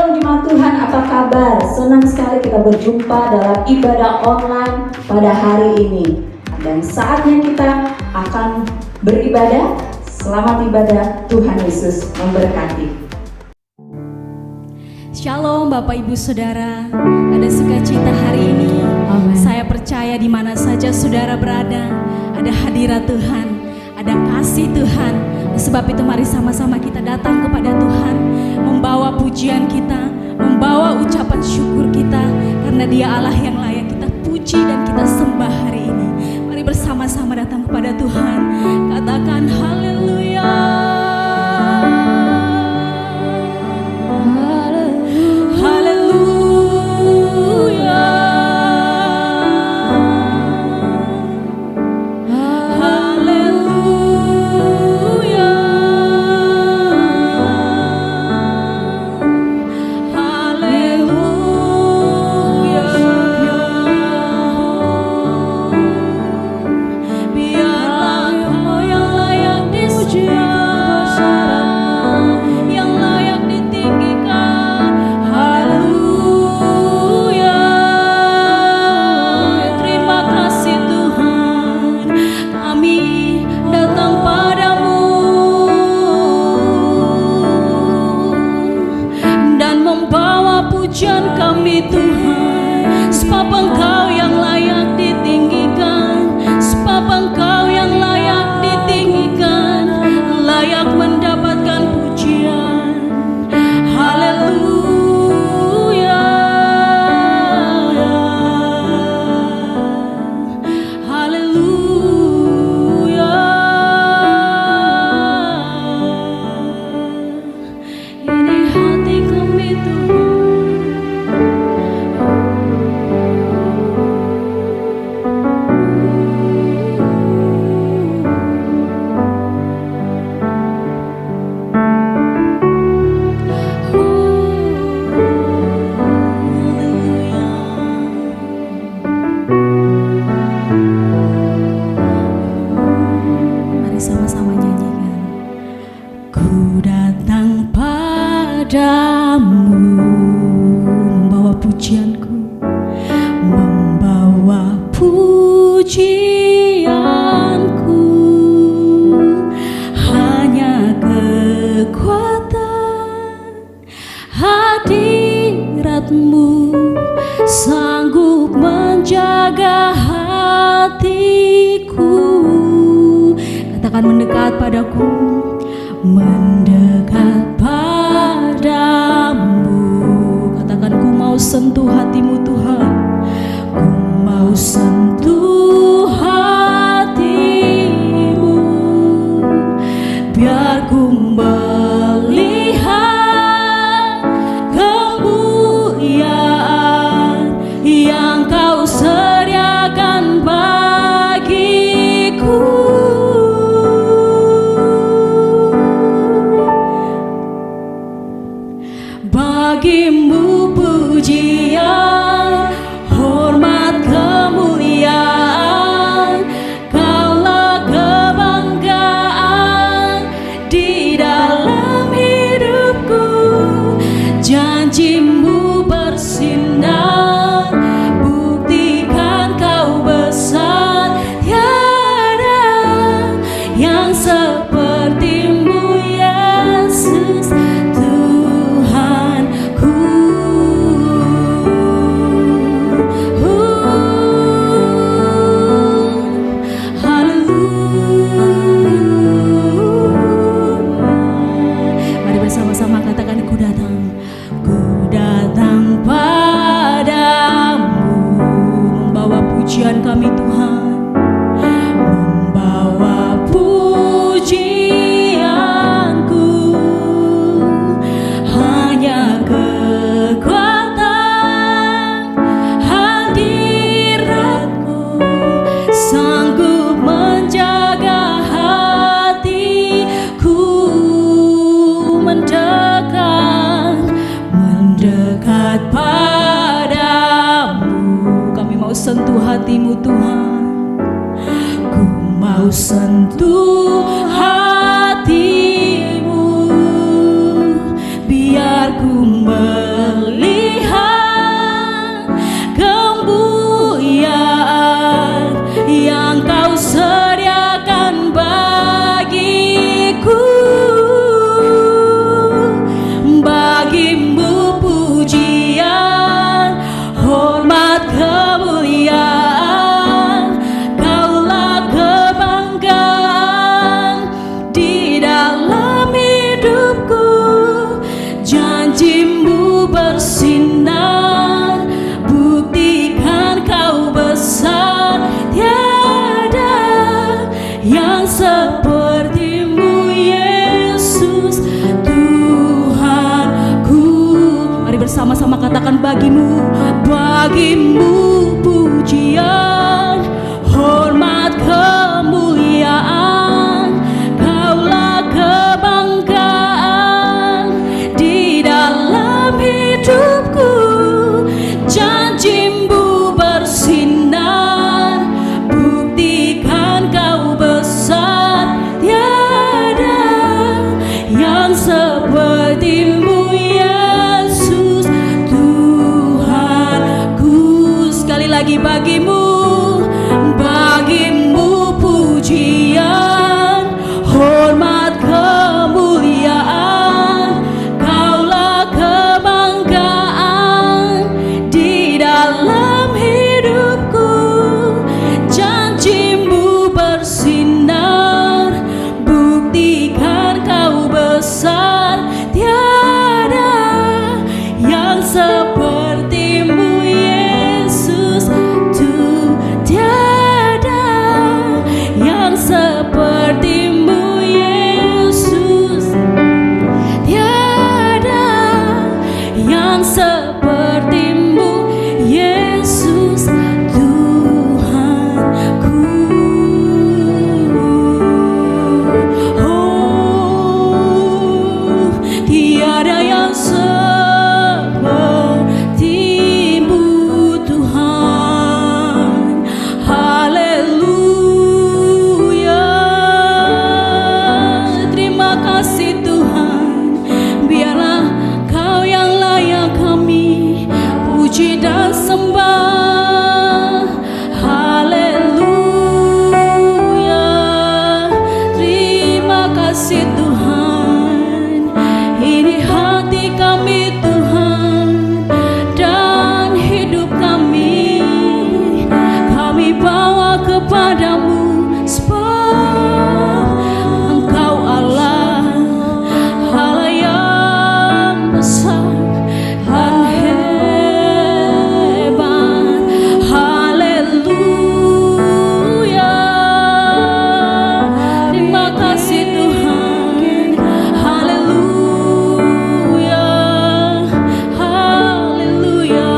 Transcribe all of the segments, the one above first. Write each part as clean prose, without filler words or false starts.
Shalom jemaat Tuhan, apa kabar? Senang sekali kita berjumpa dalam ibadah online pada hari ini. Dan saatnya kita akan beribadah. Selamat ibadah, Tuhan Yesus memberkati. Shalom Bapak Ibu Saudara, ada sukacita hari ini. Amen. Saya percaya di mana saja saudara berada, ada hadirat Tuhan, ada kasih Tuhan. Sebab itu mari sama-sama kita datang kepada Tuhan, membawa pujian kita, membawa ucapan syukur kita, karena Dia Allah yang layak kita puji dan kita sembah hari ini. Mari bersama-sama datang kepada Tuhan, katakan haleluya. Sentuh hatimu, biar ku bersama-sama katakan bagimu pujian, hormat, kemuliaan. Kaulah kebanggaan di dalam hidupku. Janjimu bersinar, buktikan kau besar. Tiada yang sepertimu Yesus Tuhanku. Sekali lagi bagimu pujian, hormat, kemuliaan. Kaulah kebanggaan di dalam hidupku. Janjimu bersinar, buktikan kau besar. Tiada yang sepertimu Yesus, tiada yang sepertimu Yesus, tiada yang sepertimu Yesus Tuhanku. Oh, tiada yang sepertimu Tuhan. Haleluya. Terima kasih Tuhan. Biarlah Kau yang layak kami puji dan sembah. Haleluya. Terima kasih Tuhan. Ini hati kami Tuhan dan hidup kami. Kami bawa kepadamu sebab Engkau Allah, Allah yang besar dan hebat. Haleluya. Terima kasih Tuhan. Haleluya. Haleluya.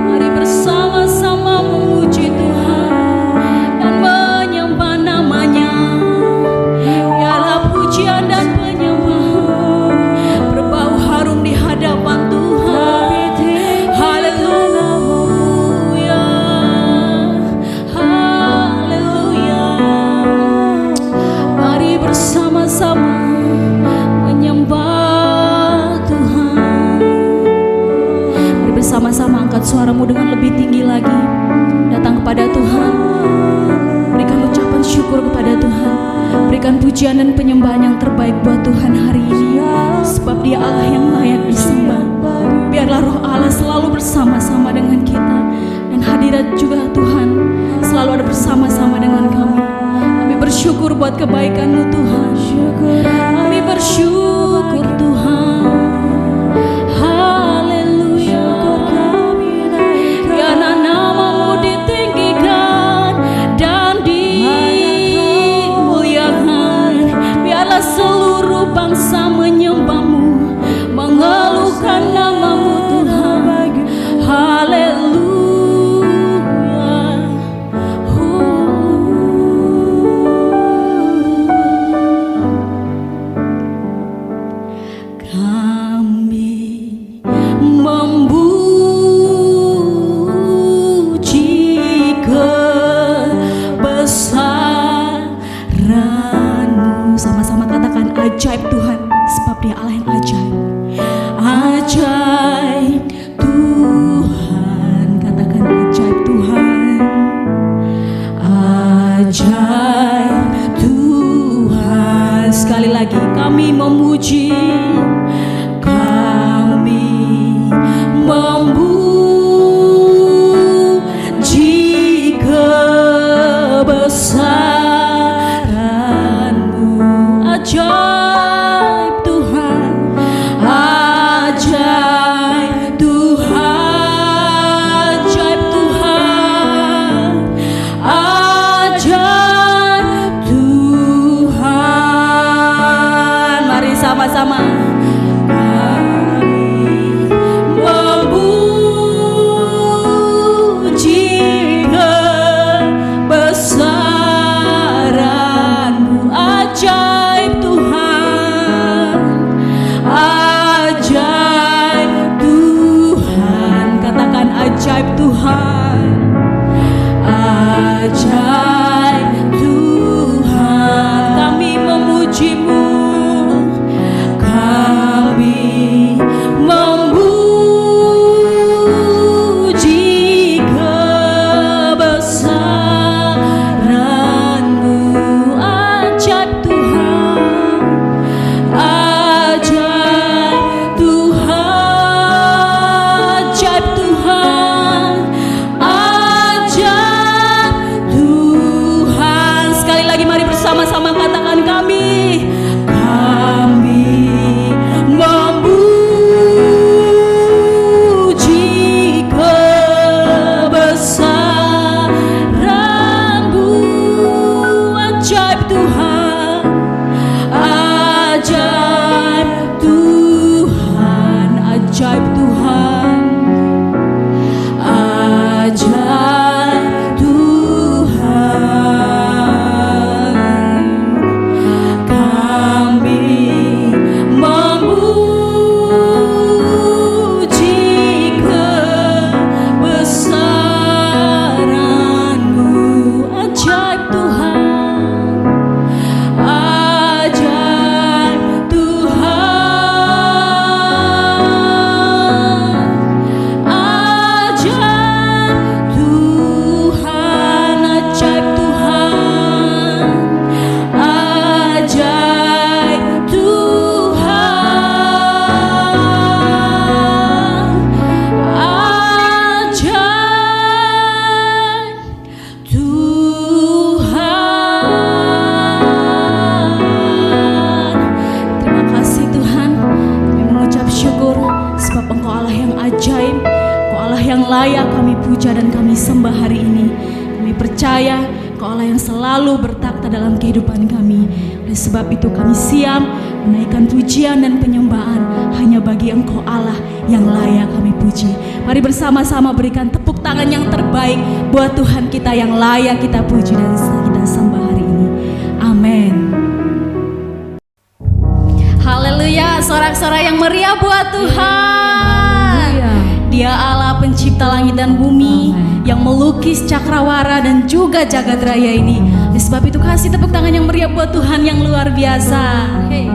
Mari bersama-sama memuji Tuhan dan menyembah namanya. Biarlah pujian dan penyembahan berbau harum di hadapan Tuhan. Haleluya. Haleluya. Mari bersama-sama menyembah Tuhan. Mari bersama-sama angkat suaramu dengan lebih tinggi lagi. Datang kepada Tuhan. Berikan ucapan syukur kepada Tuhan. Berikan pujian dan penyembahan yang terbaik buat Tuhan hari ini. Sebab Dia Allah yang layak disembah. Biarlah roh Allah selalu bersama-sama dengan kita. Dan hadirat juga Tuhan selalu ada bersama-sama dengan kami. Kami bersyukur buat kebaikan-Mu Tuhan. Kami bersyukur Tuhan. Haleluya. Biarlah nama-Mu ditinggikan dan dimuliakan. Biarlah seluruh bangsa menyembah-Mu, mengeluhkan ajaib Tuhan, ajaib Tuhan, kami memuji kebesaran-Mu. Ajaib Tuhan, ajaib Tuhan, ajaib Tuhan, ajaib Tuhan, ajaib Tuhan, ajaib Tuhan. Terima kasih Tuhan, kami mengucap syukur sebab Engkau Allah yang ajaib, Engkau Allah yang layak kami puja dan kami sembah hari ini. Kami percaya Engkau Allah yang selalu bertakhta dalam kehidupan kami. Oleh sebab itu kami siap menaikkan pujian dan penyembahan hanya bagi Engkau Allah yang layak kami puji. Mari bersama-sama berikan tepuk tangan yang terbaik buat Tuhan kita yang layak kita puji dan kita sembah hari ini. Amin. Haleluya, sorak-sorai yang meriah buat Tuhan. Dia Allah pencipta langit dan bumi, yang melukis cakrawala dan juga jagat raya ini. Oleh sebab itu kasih tepuk tangan yang meriah buat Tuhan yang luar biasa. Hey.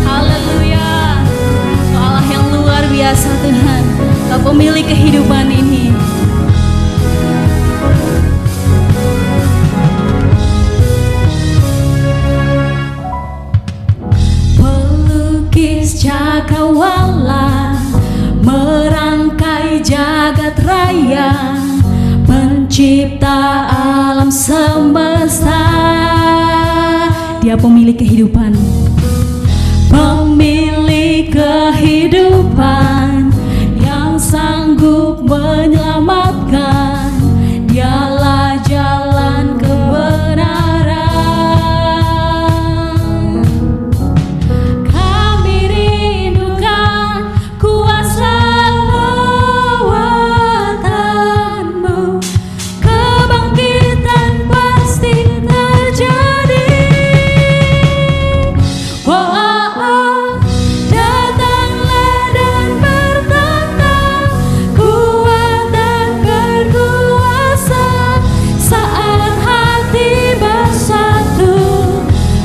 Haleluya, Kau Allah yang luar biasa Tuhan, Kau pemilik kehidupan ini. Pelukis cakrawala, merangkai jagat raya, pencipta alam semesta. Dia pemilik kehidupan, pemilik kehidupan, yang sanggup menyelamatkan. Dialah jalan kebenaran. Kami rindukan kuasa lawatan-Mu, kebangkitan pasti terjadi. Datanglah dan bertanda, kuat dan berkuasa, saat hati bersatu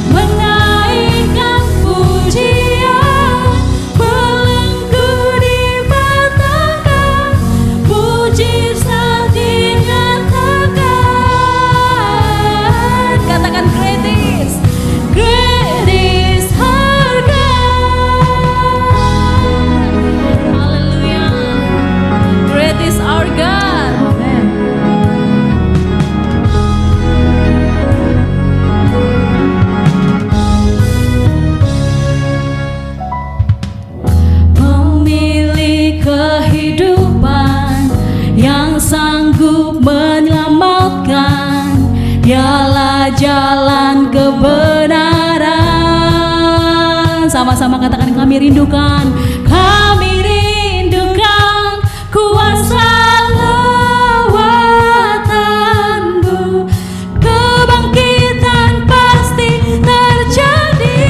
menaikkan pujian, belenggu dipatahkan, mujizat dinyatakan. Katakan gratis, gratis harga. Haleluya, gratis our God. Amen. Pemilik kehidupan, yang sanggup menyelamatkan. Dialah jalan kebenaran. Sama-sama katakan, kami rindukan, kami rindukan kuasa lawatan-Mu, kebangkitan pasti terjadi.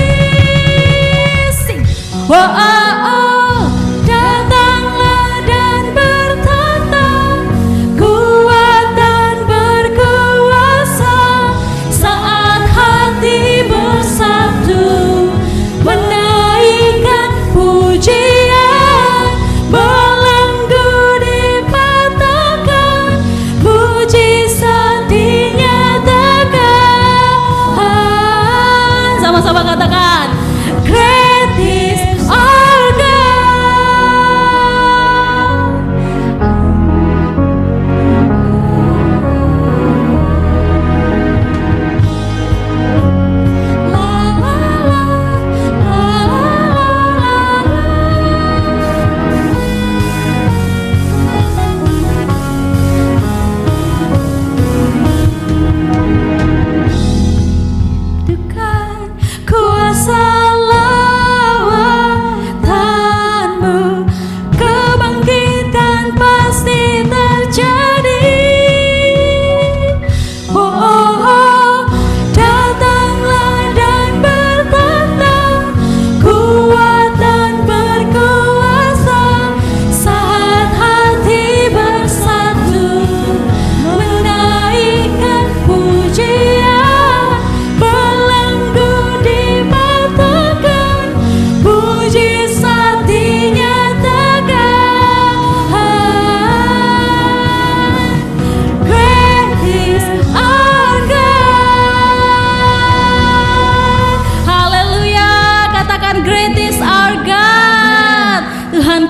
Datanglah dan bertanda, kuat dan berkuasa, saat hati bersatu menaikkan pujian, belenggu dipatahkan, mujizat dinyatakan. Sama-sama katakan, gratis our God. La la la, la la la la. Tuhan, ku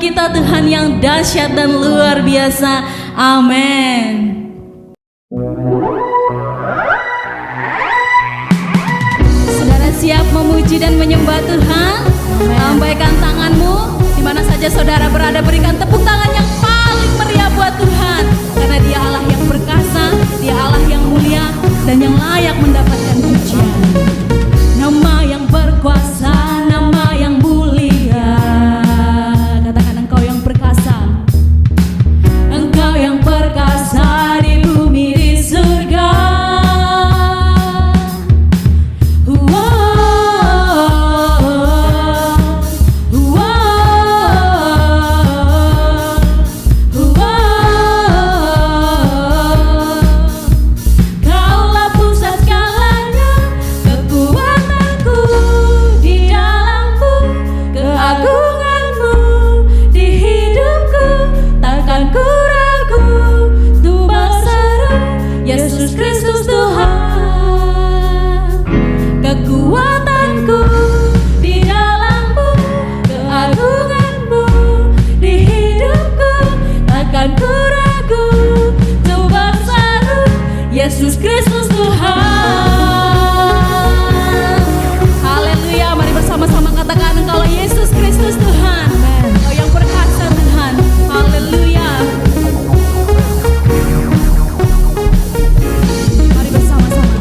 kita Tuhan yang dahsyat dan luar biasa. Amin. Saudara siap memuji dan menyembah Tuhan? Lambaikan tanganmu di mana saja saudara berada, berikan tepuk tangan yang paling meriah buat Tuhan, karena Dia Allah yang perkasa, Dia Allah yang mulia dan yang layak mendapatkan pujian. Nama yang berkuasa, nama yang mulia. Katakan Engkau yang perkasa, Engkau yang perkasa di bumi di surga. Kaulah pusat segalanya, kekuatanku di dalam-Mu, keagungan-Mu di hidupku, takkan ku ragu untuk berseru, Yesus Kristus Tuhan. Kekuatanku di dalam-Mu, keagungan-Mu di hidupku, takkan ku ragu untuk berseru, Yesus Kristus Tuhan. Haleluya, mari bersama-sama katakan Engkaulah Yesus Kristus Tuhan. Engkau yang perkasa Tuhan. Haleluya. Mari bersama-sama.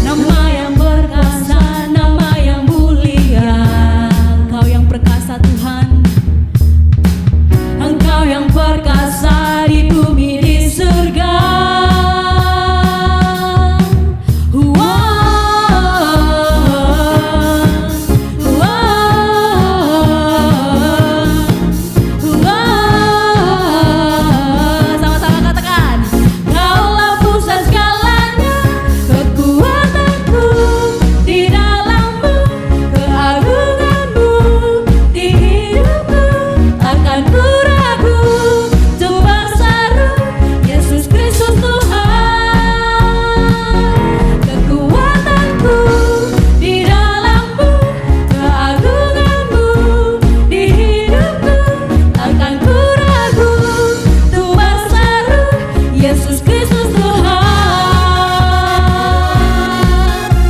Nama yang perkasa, nama yang mulia. Engkau yang perkasa Tuhan. Engkau yang perkasa di bumi di surga. Sama-sama katakan, Kaulah pusat segalanya, kekuatanku di dalam-Mu, keagungan-Mu di hidupku, takkan ku ragu untuk berseru, Yesus Kristus Tuhan. Kekuatanku di dalam-Mu, keagungan-Mu di hidupku, takkan ku ragu untuk berseru, Yesus Kristus Tuhan.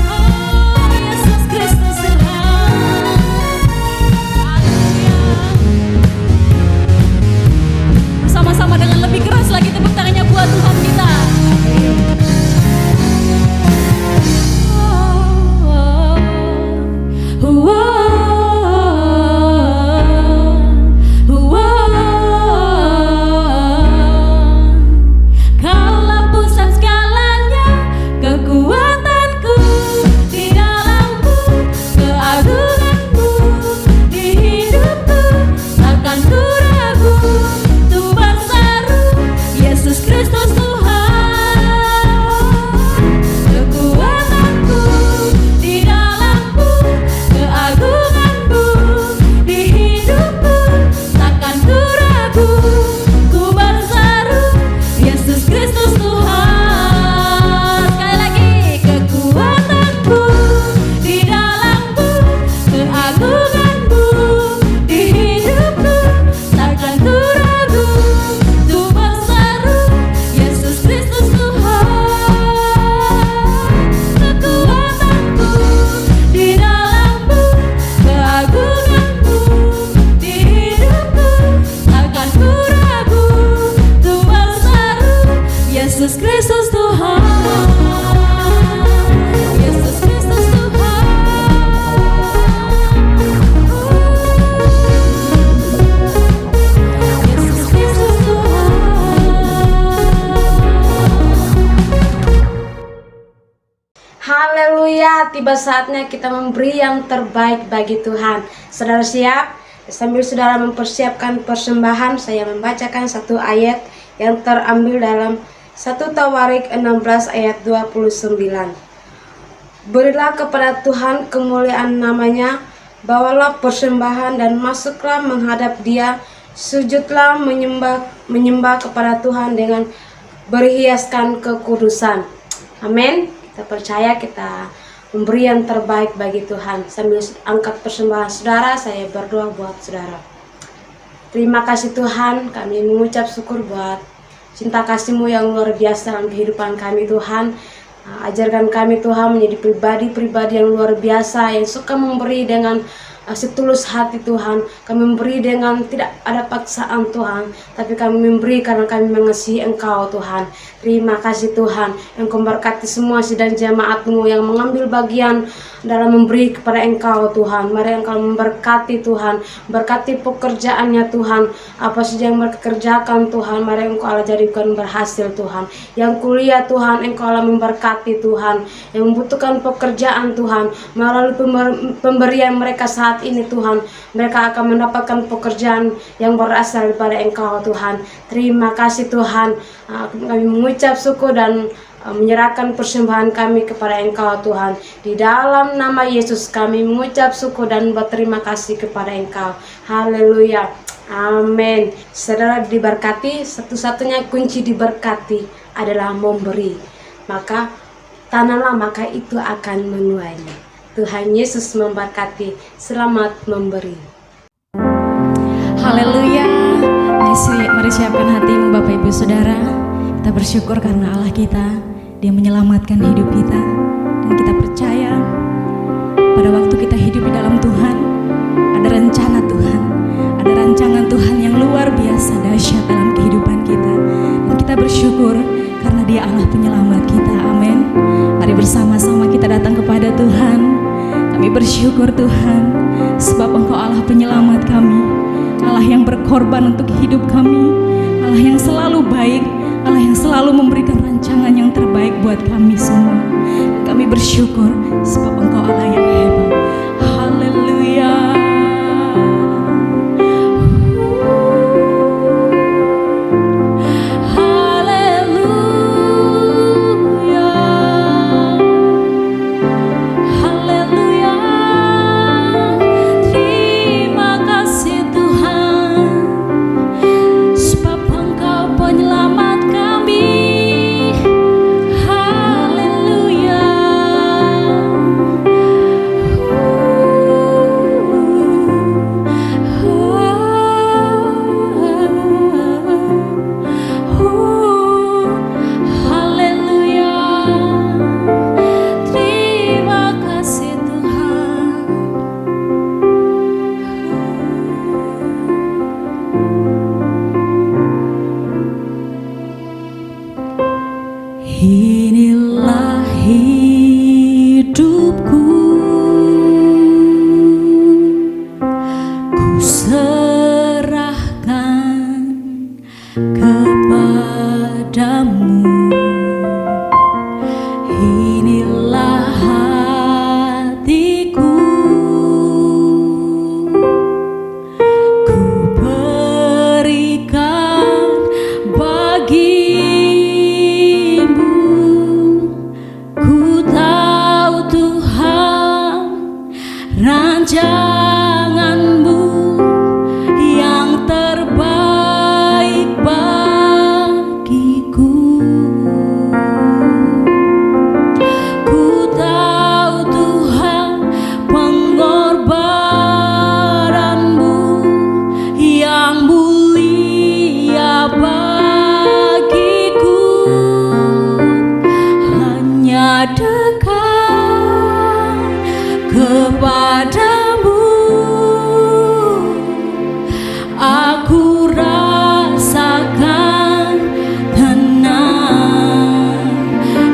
Oh, Yesus Kristus Tuhan. Haleluya. Bersama-sama dengan lebih keras lagi tepuk tangannya buat Tuhan kita. Kaulah pusat segalanya, kekuatanku di dalam-Mu, keagungan-Mu di hidupku, takkan ku ragu untuk berseru, Yesus Kristus Tuhan. Kekuatanku di dalam-Mu, keagungan-Mu di hidupku, takkan ku ragu ku berseru, Yesus Kristus Tuhan. Sekali lagi, kekuatanku di dalam-Mu, keagungan-Mu di hidupku, takkan ku ragu untuk berseru, Yesus Kristus Tuhan. Kekuatanku di dalam-Mu, keagungan-Mu di hidupku, takkan ku ragu untuk berseru, Yesus Kristus Tuhan. Yesus Kristus Tuhan. Yesus Kristus Tuhan. Haleluya, tiba saatnya kita memberi yang terbaik bagi Tuhan. Saudara siap? Sambil saudara mempersiapkan persembahan, saya membacakan satu ayat yang terambil dalam 1 Tawarik 16 ayat 29. Berilah kepada Tuhan kemuliaan namanya, bawalah persembahan dan masuklah menghadap Dia, sujudlah menyembah kepada Tuhan dengan berhiaskan kekudusan. Amin. Kita percaya kita memberi yang terbaik bagi Tuhan. Sambil angkat persembahan saudara, saya berdoa buat saudara. Terima kasih Tuhan, kami mengucap syukur buat cinta kasih-Mu yang luar biasa dalam kehidupan kami Tuhan. Ajarkan kami Tuhan menjadi pribadi-pribadi yang luar biasa, yang suka memberi dengan setulus hati Tuhan. Kami memberi dengan tidak ada paksaan Tuhan, tapi kami memberi karena kami mengasihi Engkau Tuhan. Terima kasih Tuhan, Engkau memberkati semua sidang jemaat-Mu yang mengambil bagian dalam memberi kepada Engkau Tuhan. Mari Engkau memberkati Tuhan, berkati pekerjaannya Tuhan. Apa saja yang mereka kerjakan Tuhan, mari Engkau Allah jadikan berhasil Tuhan. Yang kuliah Tuhan, Engkau Allah memberkati Tuhan. Yang membutuhkan pekerjaan Tuhan, melalui pemberian mereka saat ini Tuhan, mereka akan mendapatkan pekerjaan yang berasal daripada Engkau Tuhan. Terima kasih Tuhan. Kami mengucap syukur dan menyerahkan persembahan kami kepada Engkau Tuhan. Di dalam nama Yesus kami mengucap syukur dan berterima kasih kepada Engkau. Haleluya. Amin. Saudara diberkati, satu-satunya kunci diberkati adalah memberi. Maka tanamlah, maka itu akan menuainya. Tuhan Yesus memberkati. Selamat memberi. Haleluya. Mari siapkan hatimu Bapak Ibu Saudara. Kita bersyukur karena Allah kita, Dia menyelamatkan hidup kita. Dan kita percaya pada waktu kita hidup di dalam Tuhan, ada rencana Tuhan, ada rancangan Tuhan yang luar biasa dahsyat dalam kehidupan kita. Dan kita bersyukur karena Dia Allah penyelamat kita. Amin. Mari bersama-sama kita datang kepada Tuhan. Kami bersyukur Tuhan, sebab Engkau Allah penyelamat kami, Allah yang berkorban untuk hidup kami, Allah yang selalu baik, Allah yang selalu memberikan rancangan yang terbaik buat kami semua. Kami bersyukur sebab Engkau Allah yang hebat. Haleluya. Inilah hidupku, ku serahkan kepadamu. Inilah hatiku, ku berikan bagi. Rancangan-Mu yang terbaik bagiku. Ku tahu Tuhan pengorbanan-Mu yang mulia bagiku. Hanya dekat kepadamu aku rasakan tenang.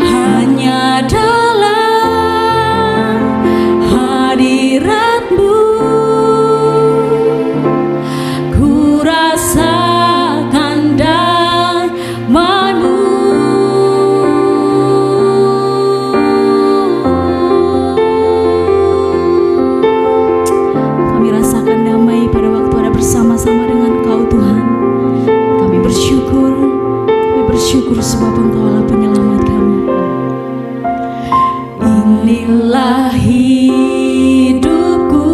Hanya dalam hadirat-Mu ku rasakan damai-Mu. Bersama-sama dengan Kau Tuhan, kami bersyukur sebab Engkau Allah penyelamat kami. Inilah hidupku,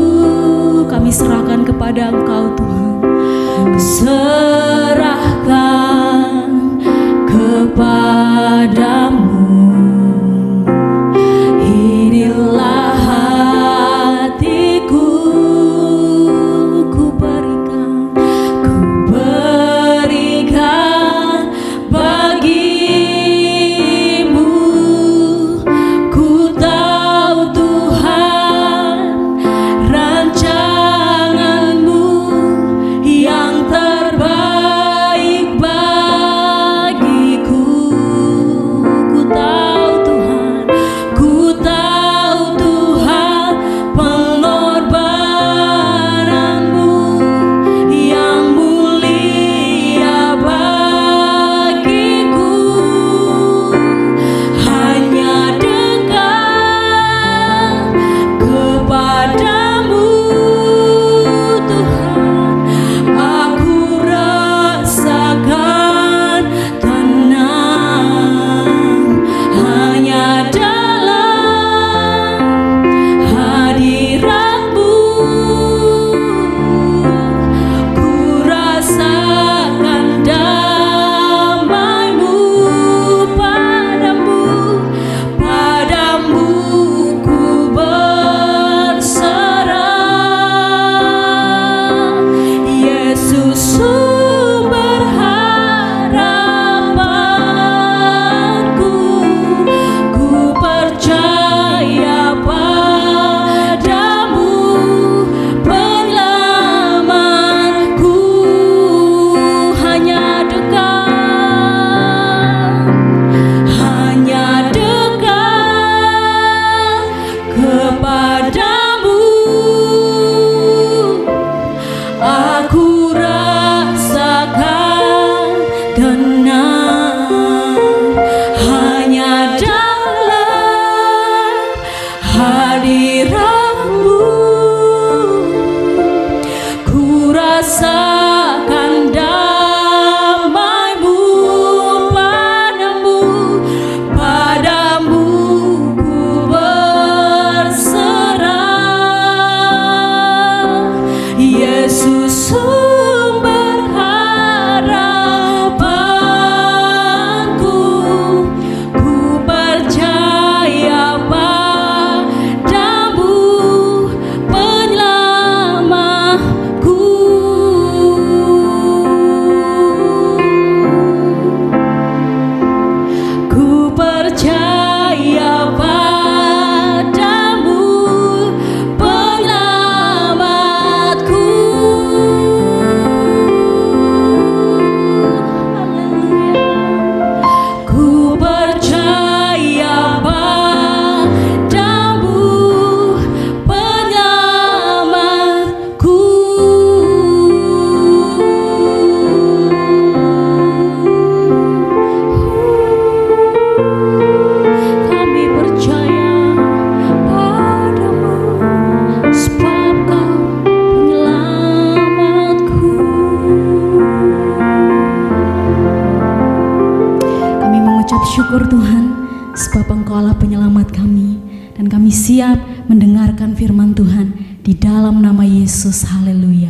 Tuhan di dalam nama Yesus. Haleluya.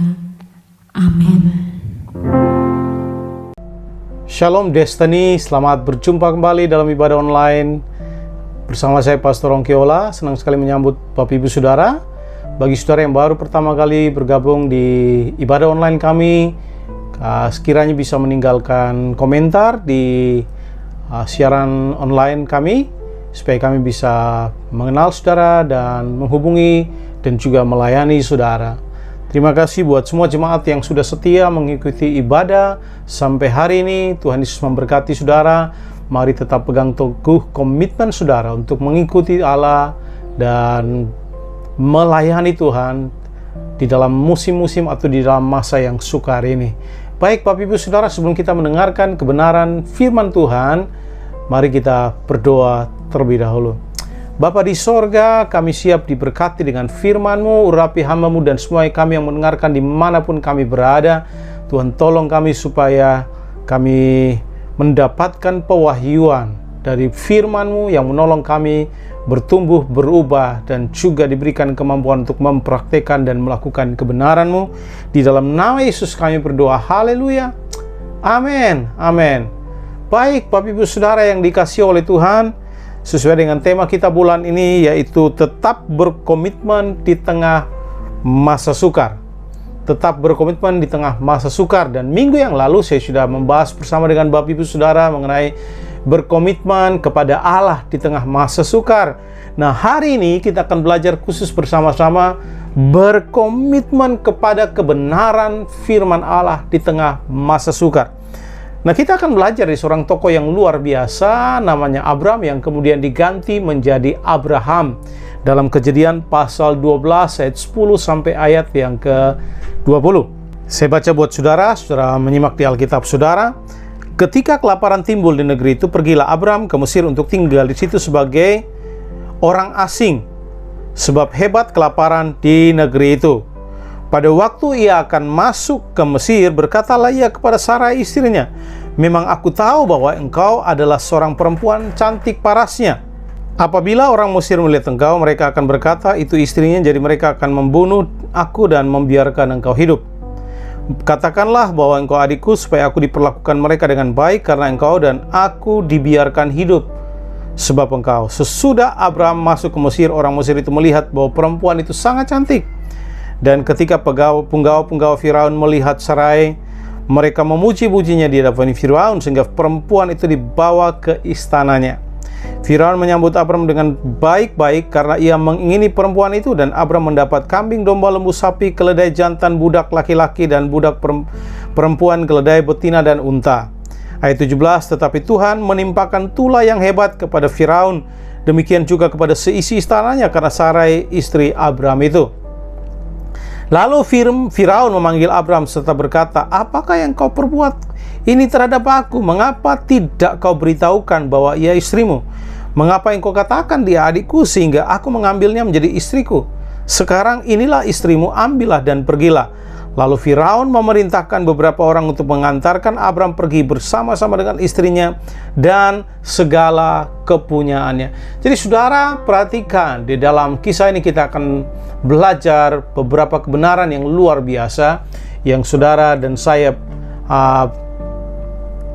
Amin. Shalom Destiny, selamat berjumpa kembali dalam ibadah online bersama saya Pastor Ongkiola. Senang sekali menyambut Bapak Ibu Saudara. Bagi saudara yang baru pertama kali bergabung di ibadah online kami, sekiranya bisa meninggalkan komentar di siaran online kami, supaya kami bisa mengenal saudara dan menghubungi dan juga melayani saudara. Terima kasih buat semua jemaat yang sudah setia mengikuti ibadah sampai hari ini. Tuhan Yesus memberkati saudara. Mari tetap pegang teguh komitmen saudara untuk mengikuti Allah dan melayani Tuhan di dalam musim-musim atau di dalam masa yang sukar ini. Baik Bapak Ibu Saudara, sebelum kita mendengarkan kebenaran firman Tuhan, mari kita berdoa terlebih dahulu. Bapa di sorga, kami siap diberkati dengan firman-Mu, urapi hamba-Mu dan semua kami yang mendengarkan dimanapun kami berada. Tuhan tolong kami supaya kami mendapatkan pewahyuan dari firman-Mu yang menolong kami bertumbuh, berubah, dan juga diberikan kemampuan untuk mempraktekkan dan melakukan kebenaran-Mu. Di dalam nama Yesus kami berdoa, haleluya, amin, amin. Baik Bapak Ibu Saudara yang dikasihi oleh Tuhan, sesuai dengan tema kita bulan ini, yaitu tetap berkomitmen di tengah masa sukar. Tetap berkomitmen di tengah masa sukar. Dan minggu yang lalu saya sudah membahas bersama dengan Bapak Ibu Saudara mengenai berkomitmen kepada Allah di tengah masa sukar. Nah, hari ini kita akan belajar khusus bersama-sama berkomitmen kepada kebenaran firman Allah di tengah masa sukar. Nah, kita akan belajar dari seorang tokoh yang luar biasa, namanya Abram, yang kemudian diganti menjadi Abraham. Dalam Kejadian pasal 12 ayat 10 sampai ayat yang ke-20. Saya baca buat saudara menyimak di Alkitab saudara. Ketika kelaparan timbul di negeri itu, pergilah Abram ke Mesir untuk tinggal di situ sebagai orang asing, sebab hebat kelaparan di negeri itu. Pada waktu ia akan masuk ke Mesir, berkatalah ia kepada Sarai istrinya, "Memang aku tahu bahwa engkau adalah seorang perempuan cantik parasnya. Apabila orang Mesir melihat engkau, mereka akan berkata, itu istrinya, jadi mereka akan membunuh aku dan membiarkan engkau hidup. Katakanlah bahwa engkau adikku, supaya aku diperlakukan mereka dengan baik, karena engkau dan aku dibiarkan hidup sebab engkau." Sesudah Abram masuk ke Mesir, orang Mesir itu melihat bahwa perempuan itu sangat cantik. Dan ketika penggawa-penggawa Firaun melihat Sarai, mereka memuji-pujinya di hadapan Firaun, sehingga perempuan itu dibawa ke istananya. Firaun menyambut Abram dengan baik-baik karena ia mengingini perempuan itu, dan Abram mendapat kambing, domba, lembu, sapi, keledai jantan, budak laki-laki, dan budak perempuan, keledai betina, dan unta. Ayat 17, tetapi Tuhan menimpakan tulah yang hebat kepada Firaun, demikian juga kepada seisi istananya, karena Sarai istri Abram itu. Lalu Firaun memanggil Abram serta berkata, "Apakah yang kau perbuat ini terhadap aku? Mengapa tidak kau beritahukan bahwa ia istrimu? Mengapa engkau katakan dia adikku sehingga aku mengambilnya menjadi istriku? Sekarang inilah istrimu, ambillah dan pergilah." Lalu Firaun memerintahkan beberapa orang untuk mengantarkan Abram pergi bersama-sama dengan istrinya dan segala kepunyaannya. Jadi saudara perhatikan, di dalam kisah ini kita akan belajar beberapa kebenaran yang luar biasa yang saudara dan saya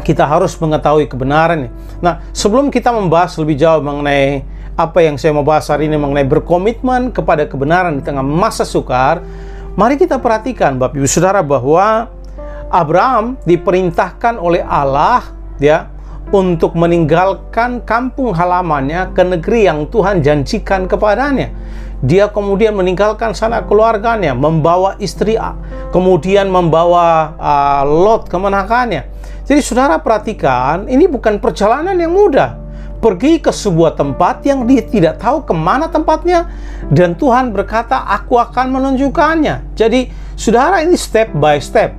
kita harus mengetahui kebenarannya. Nah, sebelum kita membahas lebih jauh mengenai apa yang saya mau bahas hari ini mengenai berkomitmen kepada kebenaran di tengah masa sukar, mari kita perhatikan Bapak Ibu Saudara bahwa Abram diperintahkan oleh Allah untuk meninggalkan kampung halamannya ke negeri yang Tuhan janjikan kepadanya. Dia kemudian meninggalkan sanak keluarganya, membawa istri, kemudian membawa Lot kemenakannya. Jadi saudara perhatikan, ini bukan perjalanan yang mudah. Pergi ke sebuah tempat yang dia tidak tahu kemana tempatnya, dan Tuhan berkata, "Aku akan menunjukkannya." Jadi saudara, ini step by step.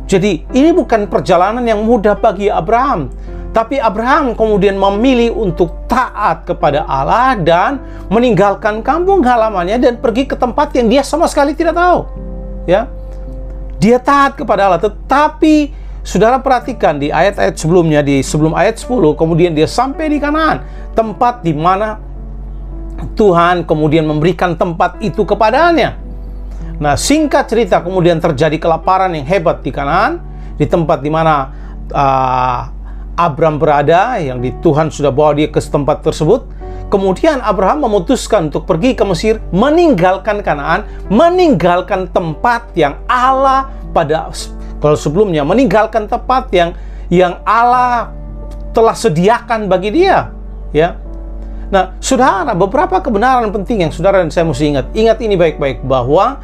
Jadi ini bukan perjalanan yang mudah bagi Abraham. Tapi Abraham kemudian memilih untuk taat kepada Allah dan meninggalkan kampung halamannya dan pergi ke tempat yang dia sama sekali tidak tahu. Dia taat kepada Allah, tetapi saudara perhatikan di ayat-ayat sebelumnya, sebelum ayat 10, kemudian dia sampai di Kanaan, tempat di mana Tuhan kemudian memberikan tempat itu kepadanya. Nah, singkat cerita, kemudian terjadi kelaparan yang hebat di Kanaan, di tempat di mana Abram berada, yang Tuhan sudah bawa dia ke tempat tersebut. Kemudian Abraham memutuskan untuk pergi ke Mesir, meninggalkan Kanaan, meninggalkan tempat yang Allah kalau sebelumnya meninggalkan tempat yang Allah telah sediakan bagi dia, ya. Nah, saudara, beberapa kebenaran penting yang saudara dan saya mesti ingat. Ingat ini baik-baik, bahwa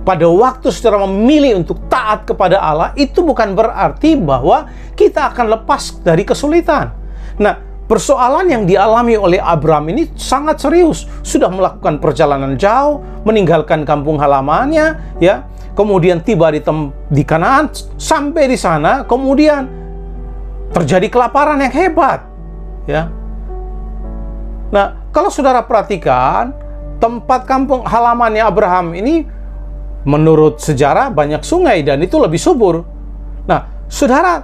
pada waktu saudara memilih untuk taat kepada Allah, itu bukan berarti bahwa kita akan lepas dari kesulitan. Nah, persoalan yang dialami oleh Abraham ini sangat serius. Sudah melakukan perjalanan jauh, meninggalkan kampung halamannya, ya. Kemudian tiba di Kanaan, sampai di sana, kemudian terjadi kelaparan yang hebat, ya. Nah, kalau saudara perhatikan, tempat kampung halamannya Abraham ini, menurut sejarah banyak sungai dan itu lebih subur. Nah, saudara,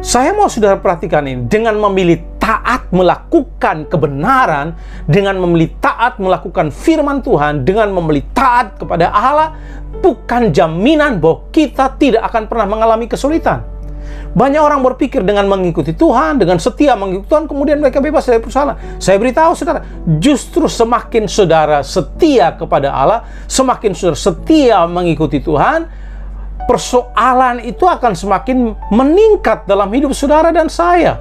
saya mau saudara perhatikan ini, dengan memilih taat melakukan kebenaran, dengan memilih taat melakukan firman Tuhan, dengan memilih taat kepada Allah, bukan jaminan bahwa kita tidak akan pernah mengalami kesulitan. Banyak orang berpikir dengan mengikuti Tuhan, dengan setia mengikuti Tuhan, kemudian mereka bebas dari persoalan. Saya beritahu saudara, justru semakin saudara setia kepada Allah, semakin saudara setia mengikuti Tuhan, persoalan itu akan semakin meningkat dalam hidup saudara dan saya.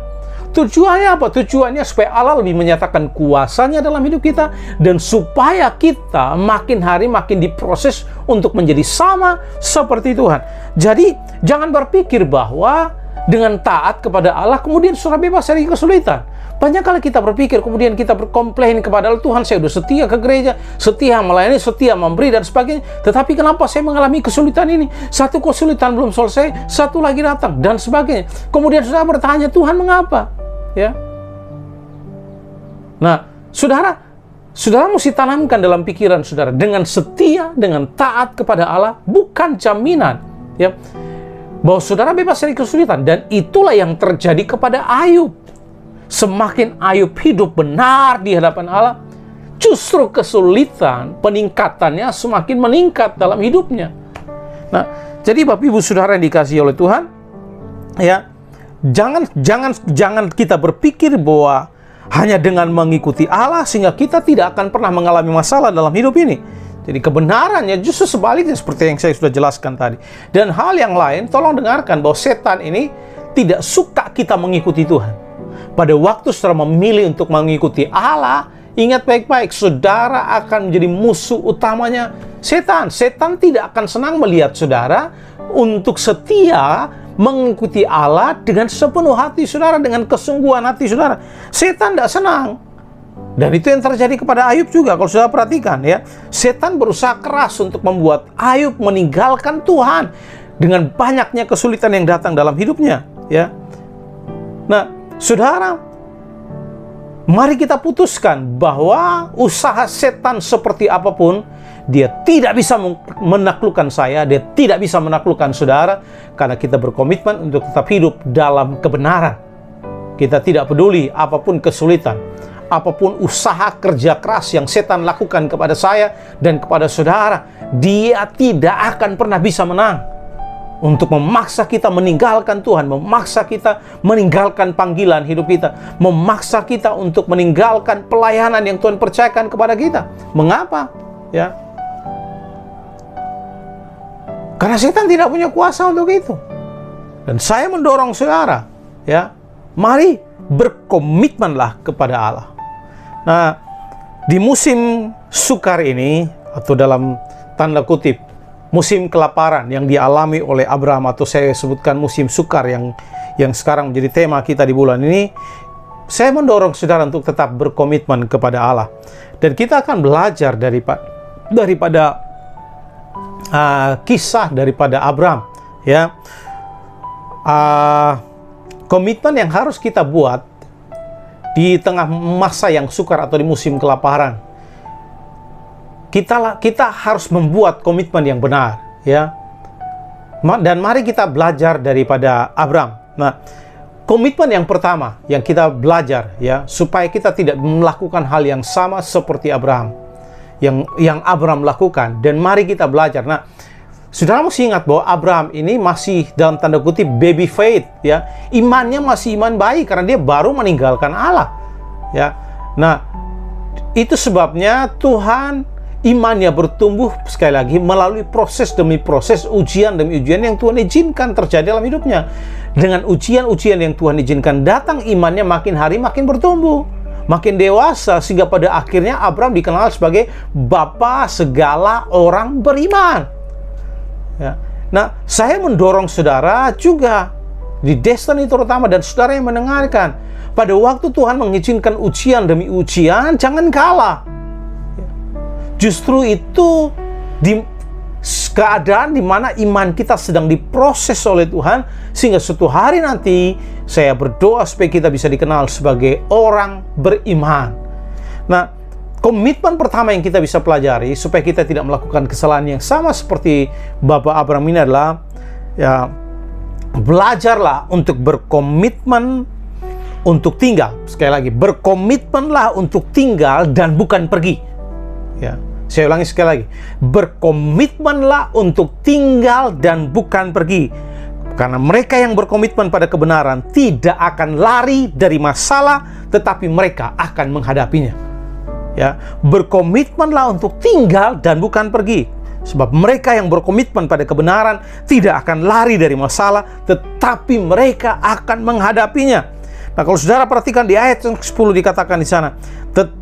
Tujuannya apa? Tujuannya supaya Allah lebih menyatakan kuasanya dalam hidup kita, dan supaya kita makin hari makin diproses untuk menjadi sama seperti Tuhan. Jadi jangan berpikir bahwa dengan taat kepada Allah kemudian saudara bebas dari kesulitan. Banyak kali kita berpikir, kemudian kita berkomplain kepada Allah, Tuhan, saya sudah setia ke gereja, setia melayani, setia memberi dan sebagainya, tetapi kenapa saya mengalami kesulitan ini? Satu kesulitan belum selesai, satu lagi datang dan sebagainya. Kemudian saudara bertanya, Tuhan, mengapa? Ya. Nah, saudara mesti tanamkan dalam pikiran saudara, dengan setia, dengan taat kepada Allah bukan jaminan, ya, bahwa saudara bebas dari kesulitan. Dan itulah yang terjadi kepada Ayub. Semakin Ayub hidup benar di hadapan Allah, justru kesulitan peningkatannya semakin meningkat dalam hidupnya. Nah, jadi Bapak Ibu Saudara yang dikasihi oleh Tuhan, ya, jangan kita berpikir bahwa hanya dengan mengikuti Allah sehingga kita tidak akan pernah mengalami masalah dalam hidup ini. Jadi kebenarannya justru sebaliknya, seperti yang saya sudah jelaskan tadi. Dan hal yang lain, tolong dengarkan bahwa setan ini tidak suka kita mengikuti Tuhan. Pada waktu saudara memilih untuk mengikuti Allah, ingat baik-baik, saudara akan menjadi musuh utamanya setan. Setan tidak akan senang melihat saudara untuk setia mengikuti Allah dengan sepenuh hati saudara, dengan kesungguhan hati saudara. Setan tidak senang. Dan itu yang terjadi kepada Ayub juga. Kalau saudara perhatikan, ya, setan berusaha keras untuk membuat Ayub meninggalkan Tuhan dengan banyaknya kesulitan yang datang dalam hidupnya, ya. Nah, saudara, mari kita putuskan bahwa usaha setan seperti apapun, dia tidak bisa menaklukkan saya, dia tidak bisa menaklukkan saudara, karena kita berkomitmen untuk tetap hidup dalam kebenaran. Kita tidak peduli apapun kesulitan, apapun usaha kerja keras yang setan lakukan kepada saya dan kepada saudara, dia tidak akan pernah bisa menang untuk memaksa kita meninggalkan Tuhan, memaksa kita meninggalkan panggilan hidup kita, memaksa kita untuk meninggalkan pelayanan yang Tuhan percayakan kepada kita. Mengapa? Ya, karena setan tidak punya kuasa untuk itu. Dan saya mendorong saudara, ya, mari berkomitmenlah kepada Allah. Nah, di musim sukar ini, atau dalam tanda kutip musim kelaparan yang dialami oleh Abraham, atau saya sebutkan musim sukar yang sekarang menjadi tema kita di bulan ini, saya mendorong saudara untuk tetap berkomitmen kepada Allah. Dan kita akan belajar daripada kisah daripada Abraham, ya. Komitmen yang harus kita buat di tengah masa yang sukar atau di musim kelaparan. Kita harus membuat komitmen yang benar, ya. Dan mari kita belajar daripada Abraham. Nah, komitmen yang pertama yang kita belajar ya, supaya kita tidak melakukan hal yang sama seperti Abraham, yang Abraham lakukan, dan mari kita belajar. Nah, saudara mesti ingat bahwa Abraham ini masih dalam tanda kutip baby faith ya, imannya masih iman bayi karena dia baru meninggalkan Allah ya. Nah, itu sebabnya Tuhan imannya bertumbuh sekali lagi melalui proses demi proses, ujian demi ujian yang Tuhan izinkan terjadi dalam hidupnya. Dengan ujian-ujian yang Tuhan izinkan datang, imannya makin hari makin bertumbuh, makin dewasa, sehingga pada akhirnya Abraham dikenal sebagai bapa segala orang beriman. Ya. Nah, saya mendorong saudara juga di Destiny terutama, dan saudara yang mendengarkan, pada waktu Tuhan mengizinkan ujian demi ujian, jangan kalah. Justru itu di keadaan di mana iman kita sedang diproses oleh Tuhan, sehingga suatu hari nanti saya berdoa supaya kita bisa dikenal sebagai orang beriman. Nah, komitmen pertama yang kita bisa pelajari supaya kita tidak melakukan kesalahan yang sama seperti Bapak Abraham ini adalah ya, belajarlah untuk berkomitmen untuk tinggal. Sekali lagi, berkomitmenlah untuk tinggal dan bukan pergi. Ya, saya ulangi sekali lagi. Berkomitmenlah untuk tinggal dan bukan pergi. Karena mereka yang berkomitmen pada kebenaran tidak akan lari dari masalah, tetapi mereka akan menghadapinya. Ya, berkomitmenlah untuk tinggal dan bukan pergi. Sebab mereka yang berkomitmen pada kebenaran tidak akan lari dari masalah, tetapi mereka akan menghadapinya. Nah, kalau saudara perhatikan di ayat yang 10 dikatakan di sana,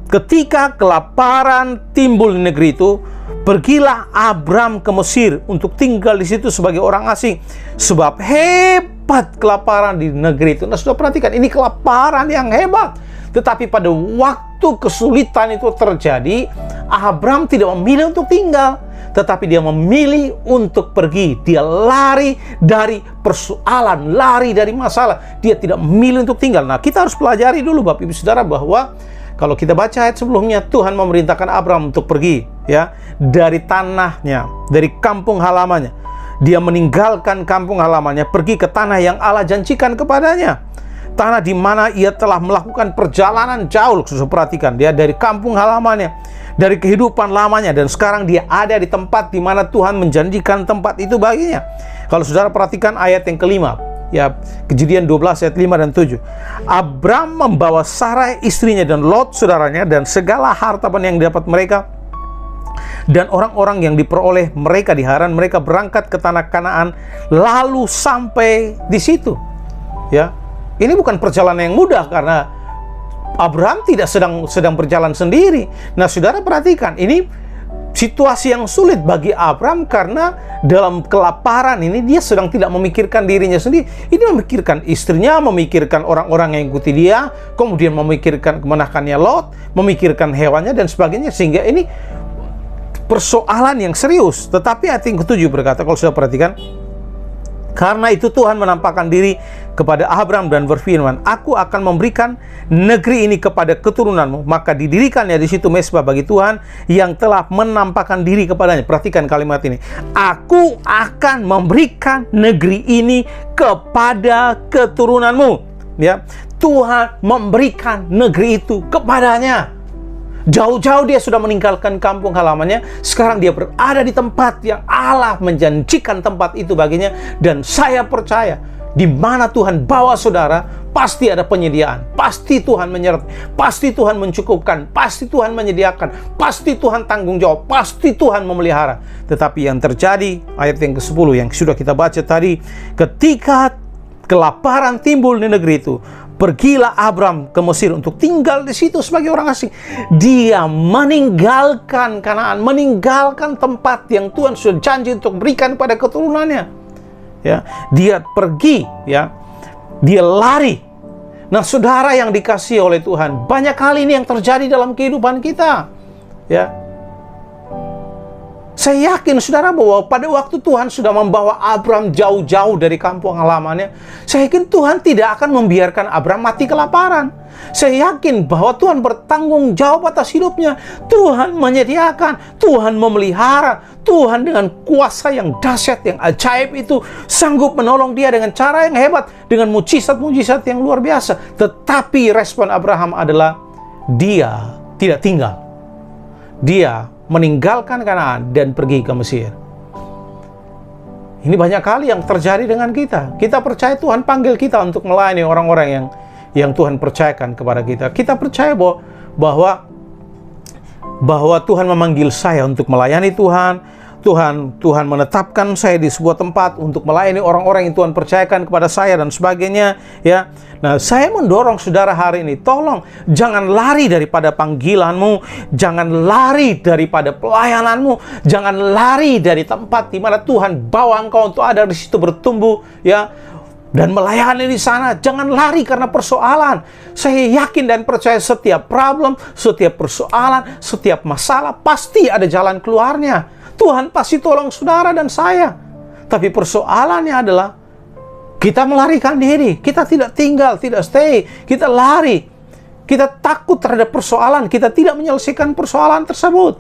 ketika kelaparan timbul di negeri itu, pergilah Abram ke Mesir untuk tinggal di situ sebagai orang asing, sebab hebat kelaparan di negeri itu. Nah, sudah perhatikan, ini kelaparan yang hebat. Tetapi pada waktu kesulitan itu terjadi, Abram tidak memilih untuk tinggal, tetapi dia memilih untuk pergi. Dia lari dari persoalan, lari dari masalah. Dia tidak memilih untuk tinggal. Nah, kita harus pelajari dulu Bapak Ibu Saudara bahwa kalau kita baca ayat sebelumnya, Tuhan memerintahkan Abram untuk pergi ya, dari tanahnya, dari kampung halamannya. Dia meninggalkan kampung halamannya, pergi ke tanah yang Allah janjikan kepadanya. Tanah di mana ia telah melakukan perjalanan jauh. Sudah perhatikan, dia dari kampung halamannya, dari kehidupan lamanya, dan sekarang dia ada di tempat di mana Tuhan menjanjikan tempat itu baginya. Kalau saudara perhatikan ayat yang kelima, ya, Kejadian 12 ayat 5 dan 7. Abram membawa Sarai istrinya dan Lot saudaranya dan segala harta benda yang didapat mereka dan orang-orang yang diperoleh mereka di Haran. Mereka berangkat ke tanah Kanaan lalu sampai di situ. Ya, ini bukan perjalanan yang mudah karena Abraham tidak sedang berjalan sendiri. Nah, saudara perhatikan, ini situasi yang sulit bagi Abraham karena dalam kelaparan ini dia sedang tidak memikirkan dirinya sendiri. Ini memikirkan istrinya, memikirkan orang-orang yang ikuti dia, kemudian memikirkan kemenakannya Lot, memikirkan hewannya dan sebagainya, sehingga ini persoalan yang serius. Tetapi ayat yang ke-7 berkata, kalau sudah perhatikan, karena itu Tuhan menampakkan diri kepada Abram dan berfirman, aku akan memberikan negeri ini kepada keturunanmu. Maka didirikannya di situ mezbah bagi Tuhan yang telah menampakkan diri kepadanya. Perhatikan kalimat ini. Aku akan memberikan negeri ini kepada keturunanmu. Ya, Tuhan memberikan negeri itu kepadanya. Jauh-jauh dia sudah meninggalkan kampung halamannya. Sekarang dia berada di tempat yang Allah menjanjikan tempat itu baginya. Dan saya percaya, di mana Tuhan bawa saudara, pasti ada penyediaan. Pasti Tuhan menyertai, pasti Tuhan mencukupkan, pasti Tuhan menyediakan, pasti Tuhan tanggung jawab, pasti Tuhan memelihara. Tetapi yang terjadi, ayat yang ke-10 yang sudah kita baca tadi, ketika kelaparan timbul di negeri itu, pergilah Abram ke Mesir untuk tinggal di situ sebagai orang asing. Dia meninggalkan Kanaan, meninggalkan tempat yang Tuhan sudah janji untuk berikan pada keturunannya. Ya, dia pergi, ya, dia lari. Nah, saudara yang dikasihi oleh Tuhan, banyak hal ini yang terjadi dalam kehidupan kita. Ya, Saya yakin saudara bahwa pada waktu Tuhan sudah membawa Abram jauh-jauh dari kampung halamannya, saya yakin Tuhan tidak akan membiarkan Abram mati kelaparan. Saya yakin bahwa Tuhan bertanggung jawab atas hidupnya. Tuhan menyediakan, Tuhan memelihara, Tuhan dengan kuasa yang dahsyat, yang ajaib itu sanggup menolong dia dengan cara yang hebat, dengan mujizat-mujizat yang luar biasa. Tetapi respon Abraham adalah dia tidak tinggal. Dia meninggalkan Kanaan dan pergi ke Mesir. Ini banyak kali yang terjadi dengan kita. Kita percaya Tuhan panggil kita untuk melayani orang-orang yang Tuhan percayakan kepada kita. Kita percaya bahwa Tuhan memanggil saya untuk melayani Tuhan. Tuhan menetapkan saya di sebuah tempat untuk melayani orang-orang yang Tuhan percayakan kepada saya dan sebagainya, ya. Nah, saya mendorong saudara hari ini, tolong jangan lari daripada panggilanmu, jangan lari daripada pelayananmu, jangan lari dari tempat di mana Tuhan bawa engkau untuk ada di situ bertumbuh, ya, dan melayani di sana. Jangan lari karena persoalan. Saya yakin dan percaya setiap problem, setiap persoalan, setiap masalah pasti ada jalan keluarnya. Tuhan pasti tolong saudara dan saya. Tapi persoalannya adalah kita melarikan diri. Kita tidak tinggal, tidak stay. Kita lari. Kita takut terhadap persoalan. Kita tidak menyelesaikan persoalan tersebut.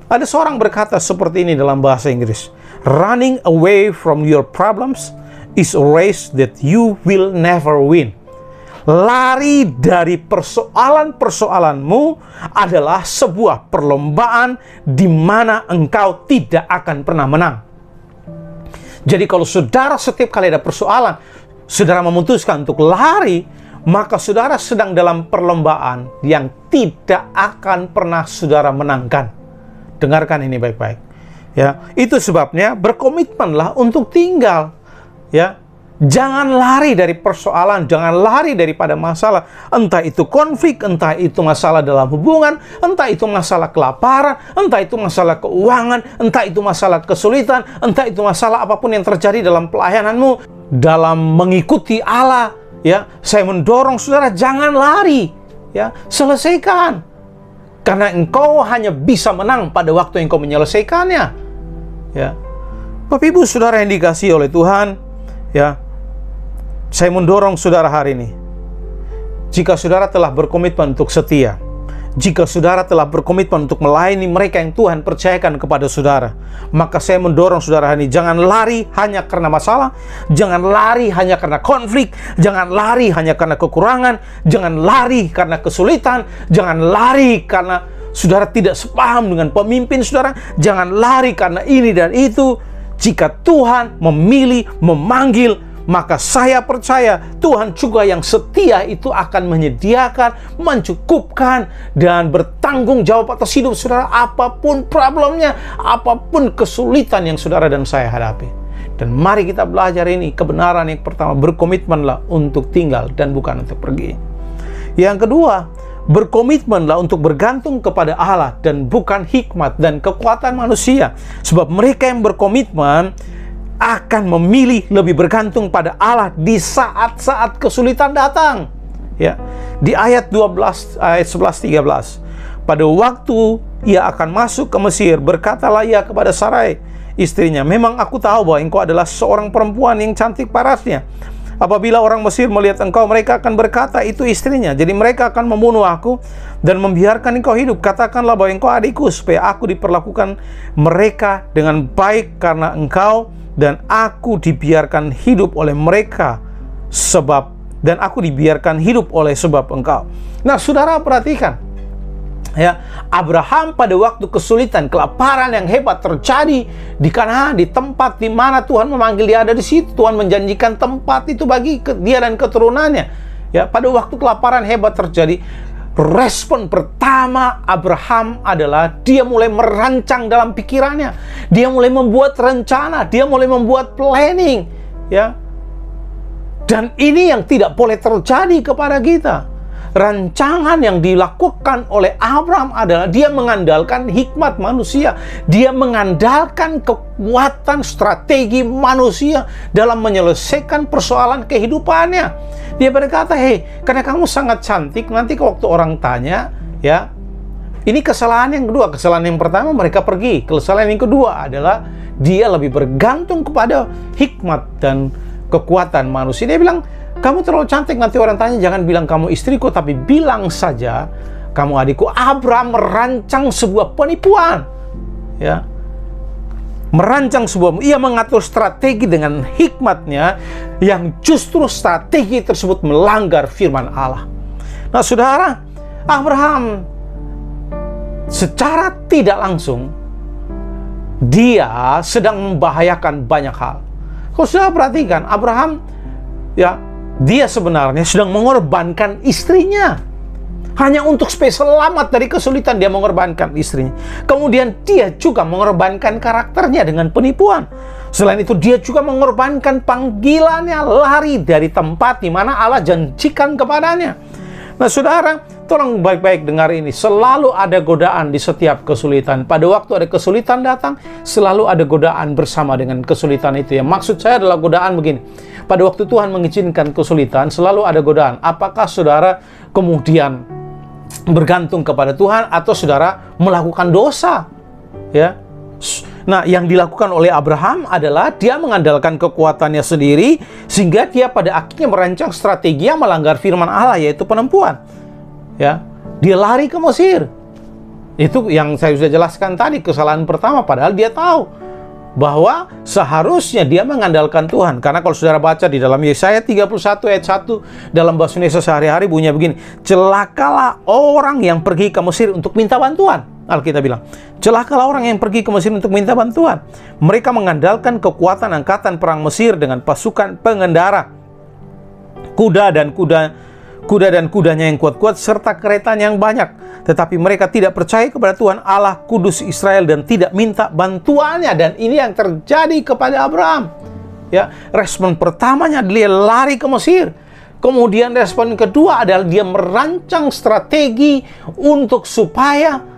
Ada seorang berkata seperti ini dalam bahasa Inggris. Running away from your problems is a race that you will never win. Lari dari persoalan-persoalanmu adalah sebuah perlombaan di mana engkau tidak akan pernah menang. Jadi kalau saudara setiap kali ada persoalan, saudara memutuskan untuk lari, maka saudara sedang dalam perlombaan yang tidak akan pernah saudara menangkan. Dengarkan ini baik-baik. Ya, itu sebabnya berkomitmenlah untuk tinggal. Ya, jangan lari dari persoalan, jangan lari daripada masalah. Entah itu konflik, entah itu masalah dalam hubungan, entah itu masalah kelaparan, entah itu masalah keuangan, entah itu masalah kesulitan, entah itu masalah apapun yang terjadi dalam pelayananmu, dalam mengikuti Allah. Ya, saya mendorong saudara jangan lari. Ya, selesaikan. Karena engkau hanya bisa menang pada waktu engkau menyelesaikannya. Ya, Bapak Ibu saudara yang dikasihi oleh Tuhan, ya, saya mendorong saudara hari ini, jika saudara telah berkomitmen untuk setia, jika saudara telah berkomitmen untuk melayani mereka yang Tuhan percayakan kepada saudara, maka saya mendorong saudara hari ini, jangan lari hanya karena masalah, jangan lari hanya karena konflik, jangan lari hanya karena kekurangan, jangan lari karena kesulitan, jangan lari karena saudara tidak sepaham dengan pemimpin saudara, jangan lari karena ini dan itu. Jika Tuhan memilih, memanggil, maka saya percaya Tuhan juga yang setia itu akan menyediakan, mencukupkan, dan bertanggung jawab atas hidup saudara apapun problemnya, apapun kesulitan yang saudara dan saya hadapi. Dan mari kita belajar ini, kebenaran yang pertama, berkomitmenlah untuk tinggal dan bukan untuk pergi. Yang kedua, berkomitmenlah untuk bergantung kepada Allah dan bukan hikmat dan kekuatan manusia. Sebab mereka yang berkomitmen akan memilih lebih bergantung pada Allah di saat-saat kesulitan datang. Ya, di ayat 12, ayat 11-13. Pada waktu ia akan masuk ke Mesir, berkatalah ia kepada Sarai, istrinya, memang aku tahu bahwa engkau adalah seorang perempuan yang cantik parasnya. Apabila orang Mesir melihat engkau, mereka akan berkata, itu istrinya. Jadi mereka akan membunuh aku dan membiarkan engkau hidup. Katakanlah bahwa engkau adikku, supaya aku diperlakukan mereka dengan baik karena engkau, dan aku dibiarkan hidup oleh mereka sebab engkau. Nah, saudara perhatikan. Ya, Abraham pada waktu kesulitan, kelaparan yang hebat terjadi di Kanaan, di tempat di mana Tuhan memanggil dia ada di situ. Tuhan menjanjikan tempat itu bagi dia dan keturunannya. Ya, pada waktu kelaparan hebat terjadi, respon pertama Abraham adalah dia mulai merancang dalam pikirannya. Dia mulai membuat rencana, dia mulai membuat planning, ya. Dan ini yang tidak boleh terjadi kepada kita. Rancangan yang dilakukan oleh Abraham adalah dia mengandalkan hikmat manusia. Dia mengandalkan kekuatan strategi manusia dalam menyelesaikan persoalan kehidupannya. Dia berkata, hei, karena kamu sangat cantik, nanti waktu orang tanya, ya, Ini kesalahan yang kedua. Kesalahan yang pertama mereka pergi. Kesalahan yang kedua adalah dia lebih bergantung kepada hikmat dan kekuatan manusia. Dia bilang, kamu terlalu cantik, nanti orang tanya, jangan bilang kamu istriku, tapi bilang saja kamu adikku. Abraham merancang sebuah penipuan. Ya. Merancang ia mengatur strategi dengan hikmatnya yang justru strategi tersebut melanggar firman Allah. Nah, saudara, Abraham secara tidak langsung dia sedang membahayakan banyak hal. Kalau sudah perhatikan, Abraham dia sebenarnya sedang mengorbankan istrinya. Hanya untuk supaya selamat dari kesulitan dia mengorbankan istrinya. Kemudian dia juga mengorbankan karakternya dengan penipuan. Selain itu dia juga mengorbankan panggilannya, lari dari tempat di mana Allah janjikan kepadanya. Nah, saudara, tolong baik-baik dengar ini. Selalu ada godaan di setiap kesulitan. Pada waktu ada kesulitan datang, selalu ada godaan bersama dengan kesulitan itu. Yang maksud saya adalah godaan begini. Pada waktu Tuhan mengizinkan kesulitan, selalu ada godaan. Apakah saudara kemudian bergantung kepada Tuhan atau saudara melakukan dosa? Ya. Nah, yang dilakukan oleh Abraham adalah dia mengandalkan kekuatannya sendiri sehingga dia pada akhirnya merancang strategi yang melanggar firman Allah, yaitu penipuan. Ya, dia lari ke Mesir. Itu yang saya sudah jelaskan tadi, kesalahan pertama, padahal dia tahu bahwa seharusnya dia mengandalkan Tuhan. Karena kalau saudara baca di dalam Yesaya 31 ayat 1 dalam bahasa Indonesia sehari-hari bunyinya begini, celakalah orang yang pergi ke Mesir untuk minta bantuan. Alkitab bilang, celakalah orang yang pergi ke Mesir untuk minta bantuan. Mereka mengandalkan kekuatan angkatan perang Mesir dengan pasukan pengendara, kuda dan kudanya yang kuat-kuat serta keretanya yang banyak. Tetapi mereka tidak percaya kepada Tuhan Allah Kudus Israel dan tidak minta bantuannya. Dan ini yang terjadi kepada Abraham. Ya, respon pertamanya dia lari ke Mesir. Kemudian respon kedua adalah dia merancang strategi untuk supaya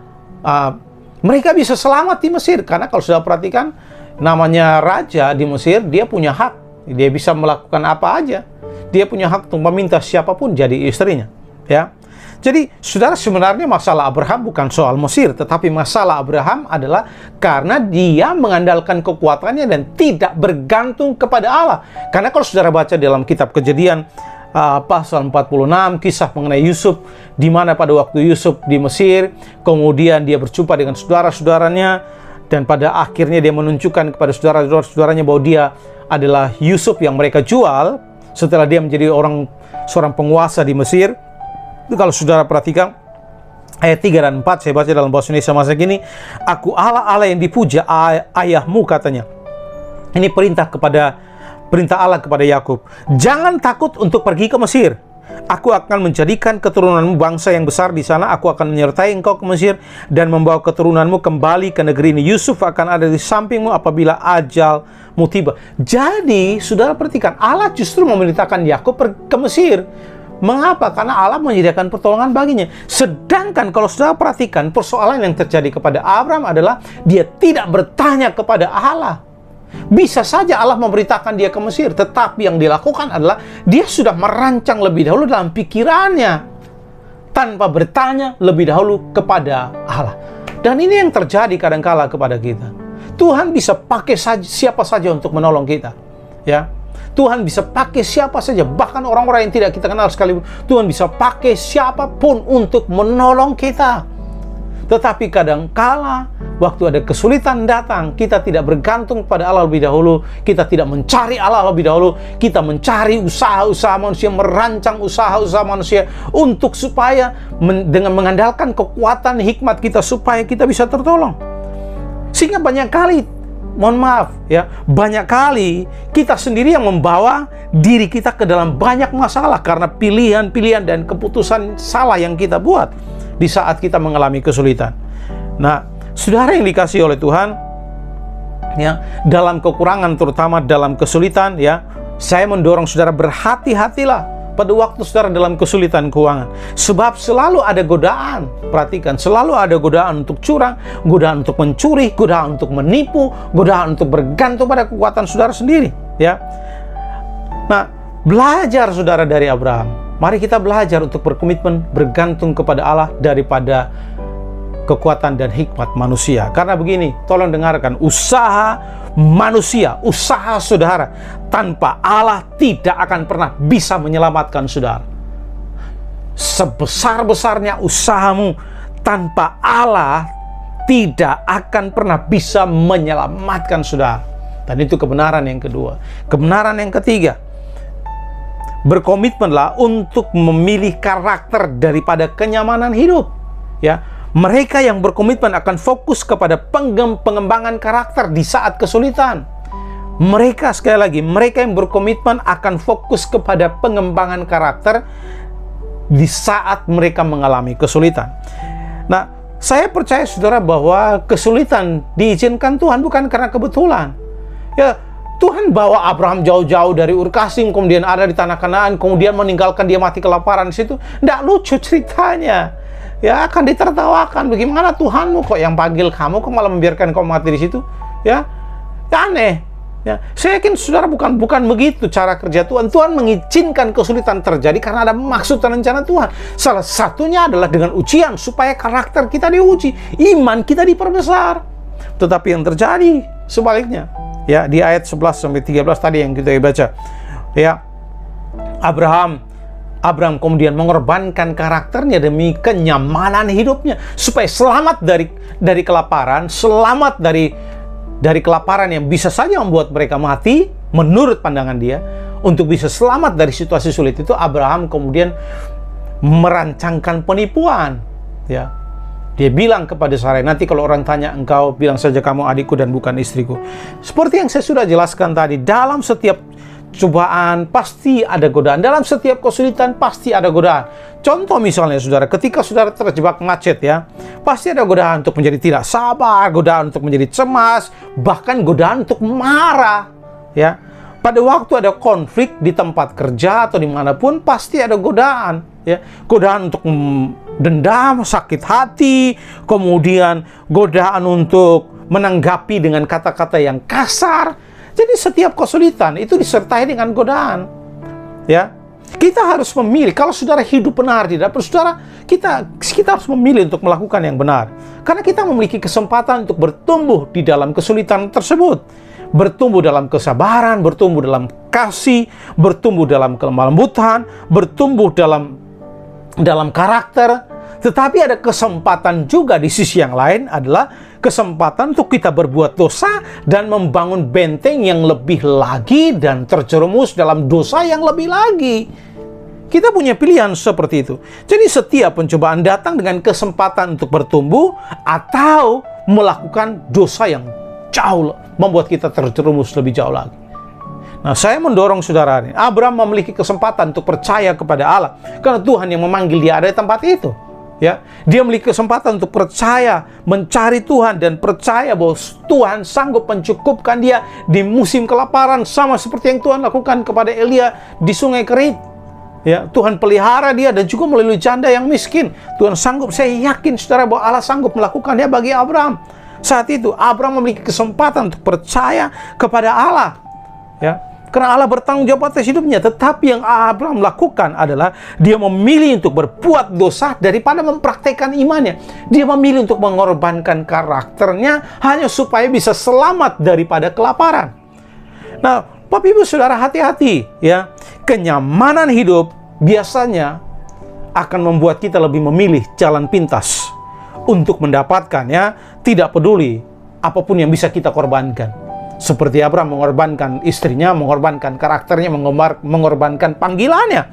mereka bisa selamat di Mesir. Karena kalau sudah perhatikan, namanya raja di Mesir, dia punya hak. Dia bisa melakukan apa aja. Dia punya hak untuk meminta siapapun jadi istrinya. Ya. Jadi, saudara, sebenarnya masalah Abraham bukan soal Mesir, tetapi masalah Abraham adalah karena dia mengandalkan kekuatannya dan tidak bergantung kepada Allah. Karena kalau saudara baca dalam kitab Kejadian pasal 46, kisah mengenai Yusuf, di mana pada waktu Yusuf di Mesir, kemudian dia berjumpa dengan saudara-saudaranya, dan pada akhirnya dia menunjukkan kepada saudara-saudaranya bahwa dia adalah Yusuf yang mereka jual setelah dia menjadi seorang penguasa di Mesir. Itu kalau saudara perhatikan ayat 3 dan 4, saya baca dalam bahasa Indonesia masa kini, aku Allah yang dipuja ayahmu, katanya. Ini perintah Allah kepada Yakub. Jangan takut untuk pergi ke Mesir. Aku akan menjadikan keturunanmu bangsa yang besar di sana. Aku akan menyertai engkau ke Mesir dan membawa keturunanmu kembali ke negeri ini. Yusuf akan ada di sampingmu apabila ajalmu tiba. Jadi, saudara perhatikan, Allah justru memerintahkan Yakub pergi ke Mesir. Mengapa? Karena Allah menyediakan pertolongan baginya. Sedangkan kalau saudara perhatikan, persoalan yang terjadi kepada Abraham adalah dia tidak bertanya kepada Allah. Bisa saja Allah memberitakan dia ke Mesir, tetapi yang dilakukan adalah dia sudah merancang lebih dahulu dalam pikirannya tanpa bertanya lebih dahulu kepada Allah. Dan ini yang terjadi kadangkala kepada kita. Tuhan bisa pakai siapa saja untuk menolong kita. Ya, Tuhan bisa pakai siapa saja, bahkan orang-orang yang tidak kita kenal sekalipun. Tuhan bisa pakai siapapun untuk menolong kita. Tetapi kadangkala waktu ada kesulitan datang, kita tidak bergantung pada Allah lebih dahulu. Kita tidak mencari Allah lebih dahulu. Kita mencari usaha-usaha manusia, merancang usaha-usaha manusia untuk supaya dengan mengandalkan kekuatan hikmat kita supaya kita bisa tertolong. Sehingga banyak kali, mohon maaf ya, banyak kali kita sendiri yang membawa diri kita ke dalam banyak masalah karena pilihan-pilihan dan keputusan salah yang kita buat di saat kita mengalami kesulitan. Nah, saudara yang dikasihi oleh Tuhan, ya, dalam kekurangan terutama dalam kesulitan, ya, saya mendorong saudara berhati-hatilah pada waktu saudara dalam kesulitan keuangan. Sebab selalu ada godaan, perhatikan, selalu ada godaan untuk curang, godaan untuk mencuri, godaan untuk menipu, godaan untuk bergantung pada kekuatan saudara sendiri, ya. Nah, belajar saudara dari Abraham. Mari kita belajar untuk berkomitmen bergantung kepada Allah daripada kekuatan dan hikmat manusia. Karena begini, tolong dengarkan, usaha manusia, usaha saudara tanpa Allah tidak akan pernah bisa menyelamatkan saudara. Sebesar-besarnya usahamu, tanpa Allah tidak akan pernah bisa menyelamatkan saudara. Dan itu kebenaran yang kedua. Kebenaran yang ketiga, berkomitmenlah untuk memilih karakter daripada kenyamanan hidup. Ya, mereka yang berkomitmen akan fokus kepada pengembangan karakter di saat kesulitan. Mereka, sekali lagi, mereka yang berkomitmen akan fokus kepada pengembangan karakter di saat mereka mengalami kesulitan. Nah, saya percaya saudara bahwa kesulitan diizinkan Tuhan bukan karena kebetulan. Ya, Tuhan bawa Abraham jauh-jauh dari Ur Kasdim, kemudian ada di tanah Kanaan, kemudian meninggalkan dia mati kelaparan di situ. Nggak lucu ceritanya. Ya, akan ditertawakan. Bagaimana Tuhanmu kok yang panggil kamu, kok malah membiarkan kamu mati di situ? Ya, aneh. Ya, saya yakin saudara bukan begitu cara kerja Tuhan. Tuhan mengizinkan kesulitan terjadi karena ada maksud dan rencana Tuhan. Salah satunya adalah dengan ujian supaya karakter kita diuji, iman kita diperbesar. Tetapi yang terjadi sebaliknya. Ya, di ayat 11 sampai 13 tadi yang kita baca. Ya, Abraham kemudian mengorbankan karakternya demi kenyamanan hidupnya supaya selamat dari kelaparan, selamat dari kelaparan yang bisa saja membuat mereka mati menurut pandangan dia. Untuk bisa selamat dari situasi sulit itu, Abraham kemudian merancangkan penipuan. Ya, dia bilang kepada Sarai, nanti kalau orang tanya engkau, bilang saja kamu adikku dan bukan istriku. Seperti yang saya sudah jelaskan tadi, dalam setiap cobaan pasti ada godaan, dalam setiap kesulitan pasti ada godaan. Contoh misalnya saudara, ketika saudara terjebak macet, ya, pasti ada godaan untuk menjadi tidak sabar, godaan untuk menjadi cemas, bahkan godaan untuk marah. Ya, pada waktu ada konflik di tempat kerja atau dimanapun pasti ada godaan. Ya, godaan untuk dendam, sakit hati, kemudian godaan untuk menanggapi dengan kata-kata yang kasar. Jadi setiap kesulitan itu disertai dengan godaan. Ya, kita harus memilih. Kalau saudara hidup benar di dalam saudara, kita harus memilih untuk melakukan yang benar. Karena kita memiliki kesempatan untuk bertumbuh di dalam kesulitan tersebut. Bertumbuh dalam kesabaran, bertumbuh dalam kasih, bertumbuh dalam kelembutan, bertumbuh dalam karakter. Tetapi ada kesempatan juga di sisi yang lain adalah kesempatan untuk kita berbuat dosa dan membangun benteng yang lebih lagi dan terjerumus dalam dosa yang lebih lagi. Kita punya pilihan seperti itu. Jadi setiap pencobaan datang dengan kesempatan untuk bertumbuh atau melakukan dosa yang jauh membuat kita terjerumus lebih jauh lagi. Nah, saya mendorong saudara ini, Abraham memiliki kesempatan untuk percaya kepada Allah karena Tuhan yang memanggil dia ada di tempat itu. Ya, dia memiliki kesempatan untuk percaya, mencari Tuhan dan percaya bahwa Tuhan sanggup mencukupkan dia di musim kelaparan sama seperti yang Tuhan lakukan kepada Elia di Sungai Kerit. Ya, Tuhan pelihara dia dan juga melalui janda yang miskin. Tuhan sanggup, saya yakin saudara bahwa Allah sanggup melakukannya bagi Abraham. Saat itu Abraham memiliki kesempatan untuk percaya kepada Allah. Ya, karena Allah bertanggung jawab atas hidupnya. Tetapi yang Abraham lakukan adalah dia memilih untuk berbuat dosa daripada mempraktekkan imannya. Dia memilih untuk mengorbankan karakternya hanya supaya bisa selamat daripada kelaparan. Nah, Bapak Ibu Saudara, hati-hati ya. Kenyamanan hidup biasanya akan membuat kita lebih memilih jalan pintas untuk mendapatkannya, tidak peduli apapun yang bisa kita korbankan. Seperti Abraham mengorbankan istrinya, mengorbankan karakternya, mengorbankan panggilannya.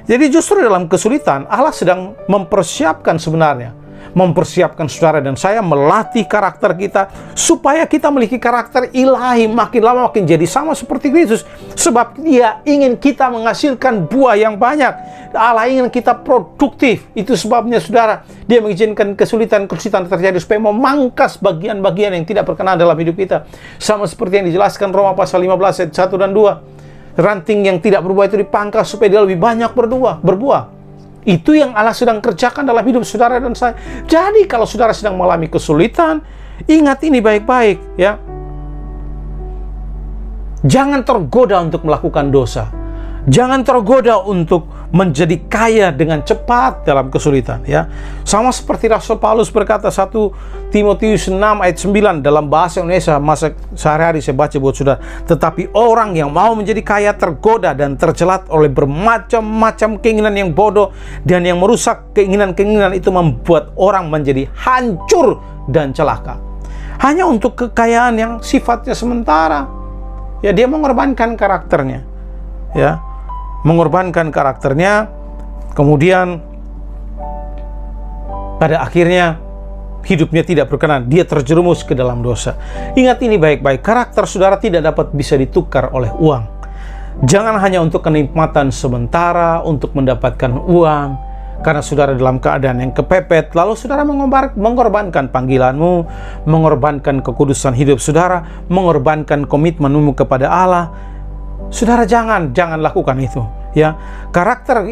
Jadi justru dalam kesulitan, Allah sedang mempersiapkan sebenarnya. Mempersiapkan saudara dan saya, melatih karakter kita supaya kita memiliki karakter ilahi, makin lama makin jadi sama seperti Kristus. Sebab Dia ingin kita menghasilkan buah yang banyak. Allah ingin kita produktif. Itu sebabnya saudara, Dia mengizinkan kesulitan terjadi supaya memangkas bagian-bagian yang tidak berkenan dalam hidup kita. Sama seperti yang dijelaskan Roma pasal 15 ayat 1 dan 2. Ranting yang tidak berbuah itu dipangkas supaya dia lebih banyak berbuah. Itu yang Allah sedang kerjakan dalam hidup saudara dan saya. Jadi kalau saudara sedang mengalami kesulitan, ingat ini baik-baik ya. Jangan tergoda untuk melakukan dosa. Jangan tergoda untuk menjadi kaya dengan cepat dalam kesulitan, ya. Sama seperti Rasul Paulus berkata 1 Timotius 6 ayat 9 dalam bahasa Indonesia, masa sehari-hari saya baca buat saudara. Tetapi orang yang mau menjadi kaya tergoda dan terjelat oleh bermacam-macam keinginan yang bodoh dan yang merusak. Keinginan-keinginan itu membuat orang menjadi hancur dan celaka. Hanya untuk kekayaan yang sifatnya sementara. Ya, dia mengorbankan karakternya. Ya, mengorbankan karakternya, kemudian pada akhirnya hidupnya tidak berkenan, dia terjerumus ke dalam dosa. Ingat ini baik-baik, karakter saudara tidak dapat bisa ditukar oleh uang. Jangan hanya untuk kenikmatan sementara, untuk mendapatkan uang, karena saudara dalam keadaan yang kepepet, lalu saudara mengorbankan panggilanmu, mengorbankan kekudusan hidup saudara, mengorbankan komitmenmu kepada Allah. Saudara jangan lakukan itu, ya. Karakter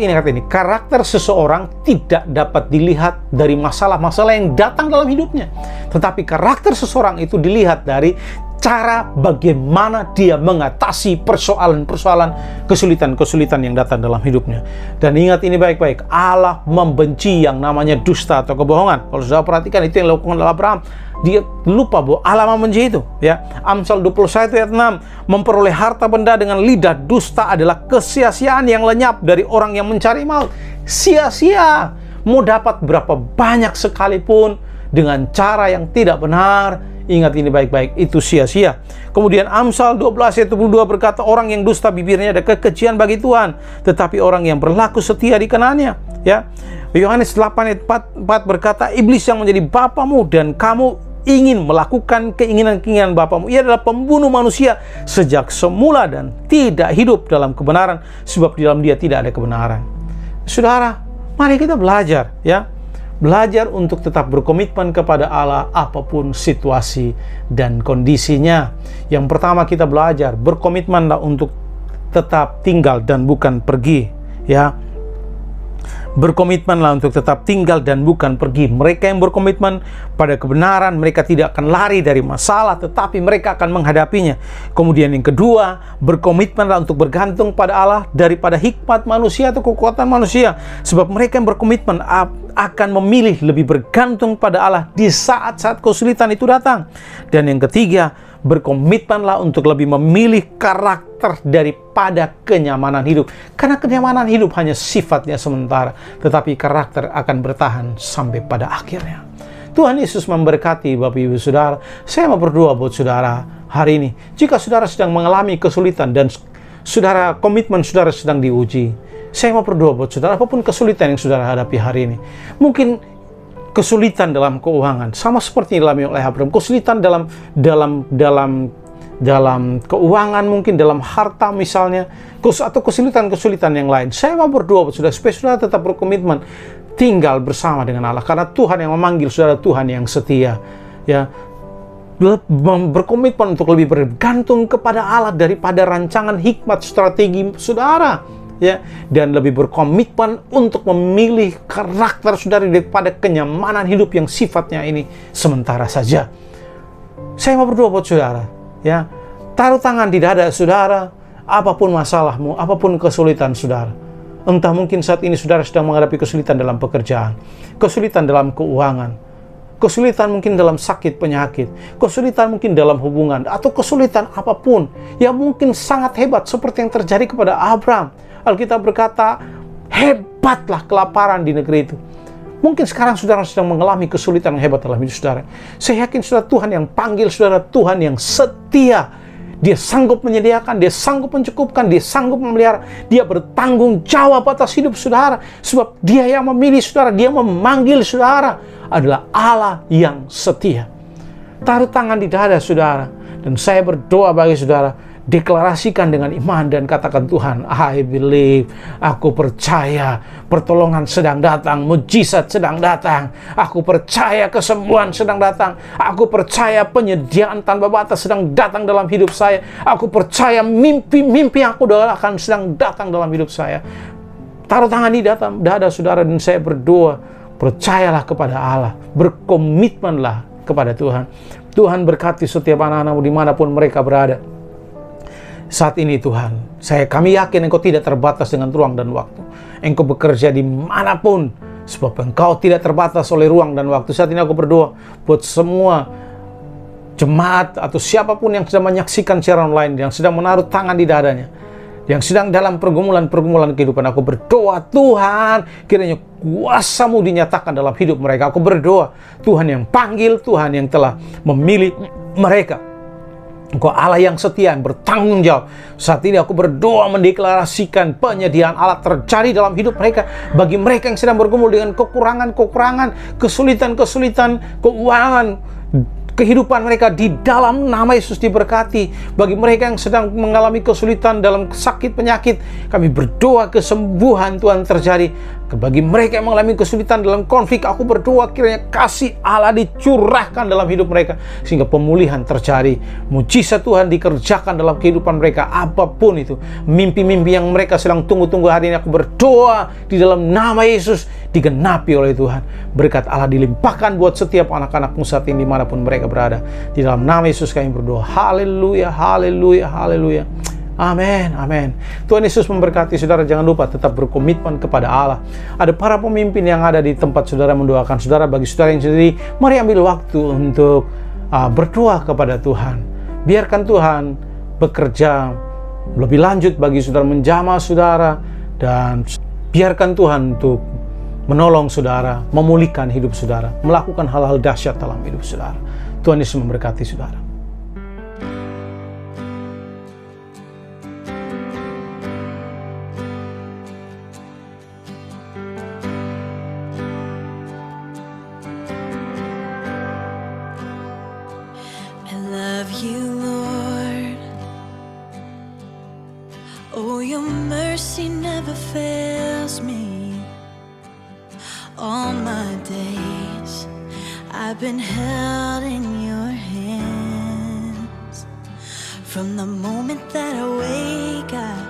seseorang tidak dapat dilihat dari masalah-masalah yang datang dalam hidupnya, tetapi karakter seseorang itu dilihat dari cara bagaimana dia mengatasi persoalan-persoalan, kesulitan-kesulitan yang datang dalam hidupnya. Dan ingat ini baik-baik, Allah membenci yang namanya dusta atau kebohongan. Kalau sudah perhatikan, itu yang dilakukan oleh Abraham. Dia lupa bahwa Allah membenci itu, ya. Amsal 21 ayat 6, memperoleh harta benda dengan lidah dusta adalah kesia-siaan yang lenyap dari orang yang mencari maut. Sia-sia. Mau dapat berapa banyak sekalipun dengan cara yang tidak benar, ingat ini baik-baik, itu sia-sia. Kemudian Amsal 12 ayat 22 berkata, orang yang dusta bibirnya ada kekejian bagi Tuhan, tetapi orang yang berlaku setia dikenannya, ya. Yohanes 8 ayat 4 berkata, iblis yang menjadi bapamu dan kamu ingin melakukan keinginan-keinginan bapamu, ia adalah pembunuh manusia sejak semula dan tidak hidup dalam kebenaran, sebab di dalam dia tidak ada kebenaran. Saudara, mari kita belajar, ya. Belajar untuk tetap berkomitmen kepada Allah apapun situasi dan kondisinya. Yang pertama kita belajar, berkomitmenlah untuk tetap tinggal dan bukan pergi, ya. Berkomitmenlah untuk tetap tinggal dan bukan pergi. Mereka yang berkomitmen pada kebenaran, mereka tidak akan lari dari masalah, tetapi mereka akan menghadapinya. Kemudian yang kedua, berkomitmenlah untuk bergantung pada Allah daripada hikmat manusia atau kekuatan manusia. Sebab mereka yang berkomitmen akan memilih lebih bergantung pada Allah di saat-saat kesulitan itu datang. Dan yang ketiga, berkomitmenlah untuk lebih memilih karakter daripada kenyamanan hidup. Karena kenyamanan hidup hanya sifatnya sementara, tetapi karakter akan bertahan sampai pada akhirnya. Tuhan Yesus memberkati Bapak Ibu Saudara. Saya mau berdoa buat saudara hari ini. Jika saudara sedang mengalami kesulitan dan saudara komitmen saudara sedang diuji, saya mau berdoa buat saudara, apapun kesulitan yang saudara hadapi hari ini. Mungkin kesulitan dalam keuangan, sama seperti yang dialami oleh Abraham. Kesulitan dalam keuangan, mungkin dalam harta misalnya, atau kesulitan-kesulitan yang lain. Saya mau berdoa supaya saudara tetap berkomitmen tinggal bersama dengan Allah, karena Tuhan yang memanggil saudara, Tuhan yang setia, ya. Berkomitmen untuk lebih bergantung kepada Allah daripada rancangan hikmat strategi saudara, ya, dan lebih berkomitmen untuk memilih karakter saudara daripada kenyamanan hidup yang sifatnya ini sementara saja. Saya mau berdoa buat saudara, ya. Taruh tangan di dada saudara, apapun masalahmu, apapun kesulitan saudara. Entah mungkin saat ini saudara sedang menghadapi kesulitan dalam pekerjaan, kesulitan dalam keuangan, kesulitan mungkin dalam sakit penyakit, kesulitan mungkin dalam hubungan, atau kesulitan apapun yang mungkin sangat hebat seperti yang terjadi kepada Abraham. Alkitab berkata, hebatlah kelaparan di negeri itu. Mungkin sekarang saudara sedang mengalami kesulitan yang hebat dalam hidup saudara. Saya yakin saudara, Tuhan yang panggil saudara, Tuhan yang setia. Dia sanggup menyediakan, dia sanggup mencukupkan, dia sanggup memelihara. Dia bertanggung jawab atas hidup saudara. Sebab dia yang memilih saudara, dia memanggil saudara adalah Allah yang setia. Taruh tangan di dada saudara. Dan saya berdoa bagi saudara, deklarasikan dengan iman dan katakan, Tuhan, I believe, aku percaya pertolongan sedang datang, mujizat sedang datang, aku percaya kesembuhan sedang datang, aku percaya penyediaan tanpa batas sedang datang dalam hidup saya, aku percaya mimpi-mimpi yang aku doakan sedang datang dalam hidup saya. Taruh tangan di dada saudara dan saya berdoa, percayalah kepada Allah, berkomitmenlah kepada Tuhan. Tuhan berkati setiap anak-anakmu dimanapun mereka berada. saat ini Tuhan, kami yakin Engkau tidak terbatas dengan ruang dan waktu. Engkau bekerja dimanapun, sebab Engkau tidak terbatas oleh ruang dan waktu. Saat ini aku berdoa buat semua jemaat atau siapapun yang sedang menyaksikan secara online, yang sedang menaruh tangan di dadanya, yang sedang dalam pergumulan-pergumulan kehidupan. Aku berdoa, Tuhan, kiranya kuasa-Mu dinyatakan dalam hidup mereka. Aku berdoa, Tuhan yang panggil, Tuhan yang telah memilih mereka. Engkau Allah yang setia, yang bertanggung jawab. Saat ini aku berdoa mendeklarasikan penyediaan alat terjadi dalam hidup mereka. Bagi mereka yang sedang bergumul dengan kekurangan-kekurangan, kesulitan-kesulitan keuangan, kehidupan mereka di dalam nama Yesus diberkati. Bagi mereka yang sedang mengalami kesulitan dalam sakit penyakit, kami berdoa kesembuhan Tuhan terjadi. Bagi mereka yang mengalami kesulitan dalam konflik, aku berdoa kiranya kasih Allah dicurahkan dalam hidup mereka, sehingga pemulihan terjadi. Mujizat Tuhan dikerjakan dalam kehidupan mereka, apapun itu. Mimpi-mimpi yang mereka sedang tunggu-tunggu hari ini, aku berdoa di dalam nama Yesus digenapi oleh Tuhan. Berkat Allah dilimpahkan buat setiap anak-anak-Mu saat ini dimanapun mereka berada. Di dalam nama Yesus kami berdoa. Haleluya, haleluya, haleluya. Amin, amin. Tuhan Yesus memberkati saudara. Jangan lupa tetap berkomitmen kepada Allah. Ada para pemimpin yang ada di tempat saudara mendoakan saudara. Bagi saudara yang sendiri, mari ambil waktu untuk berdoa kepada Tuhan. Biarkan Tuhan bekerja lebih lanjut bagi saudara, menjamah saudara, dan biarkan Tuhan untuk menolong saudara, memulihkan hidup saudara, melakukan hal-hal dahsyat dalam hidup saudara. Tuhan Yesus memberkati saudara. I love you, Lord. Oh, your mercy never fails me. All my days I've been held in your hands. From the moment that I wake up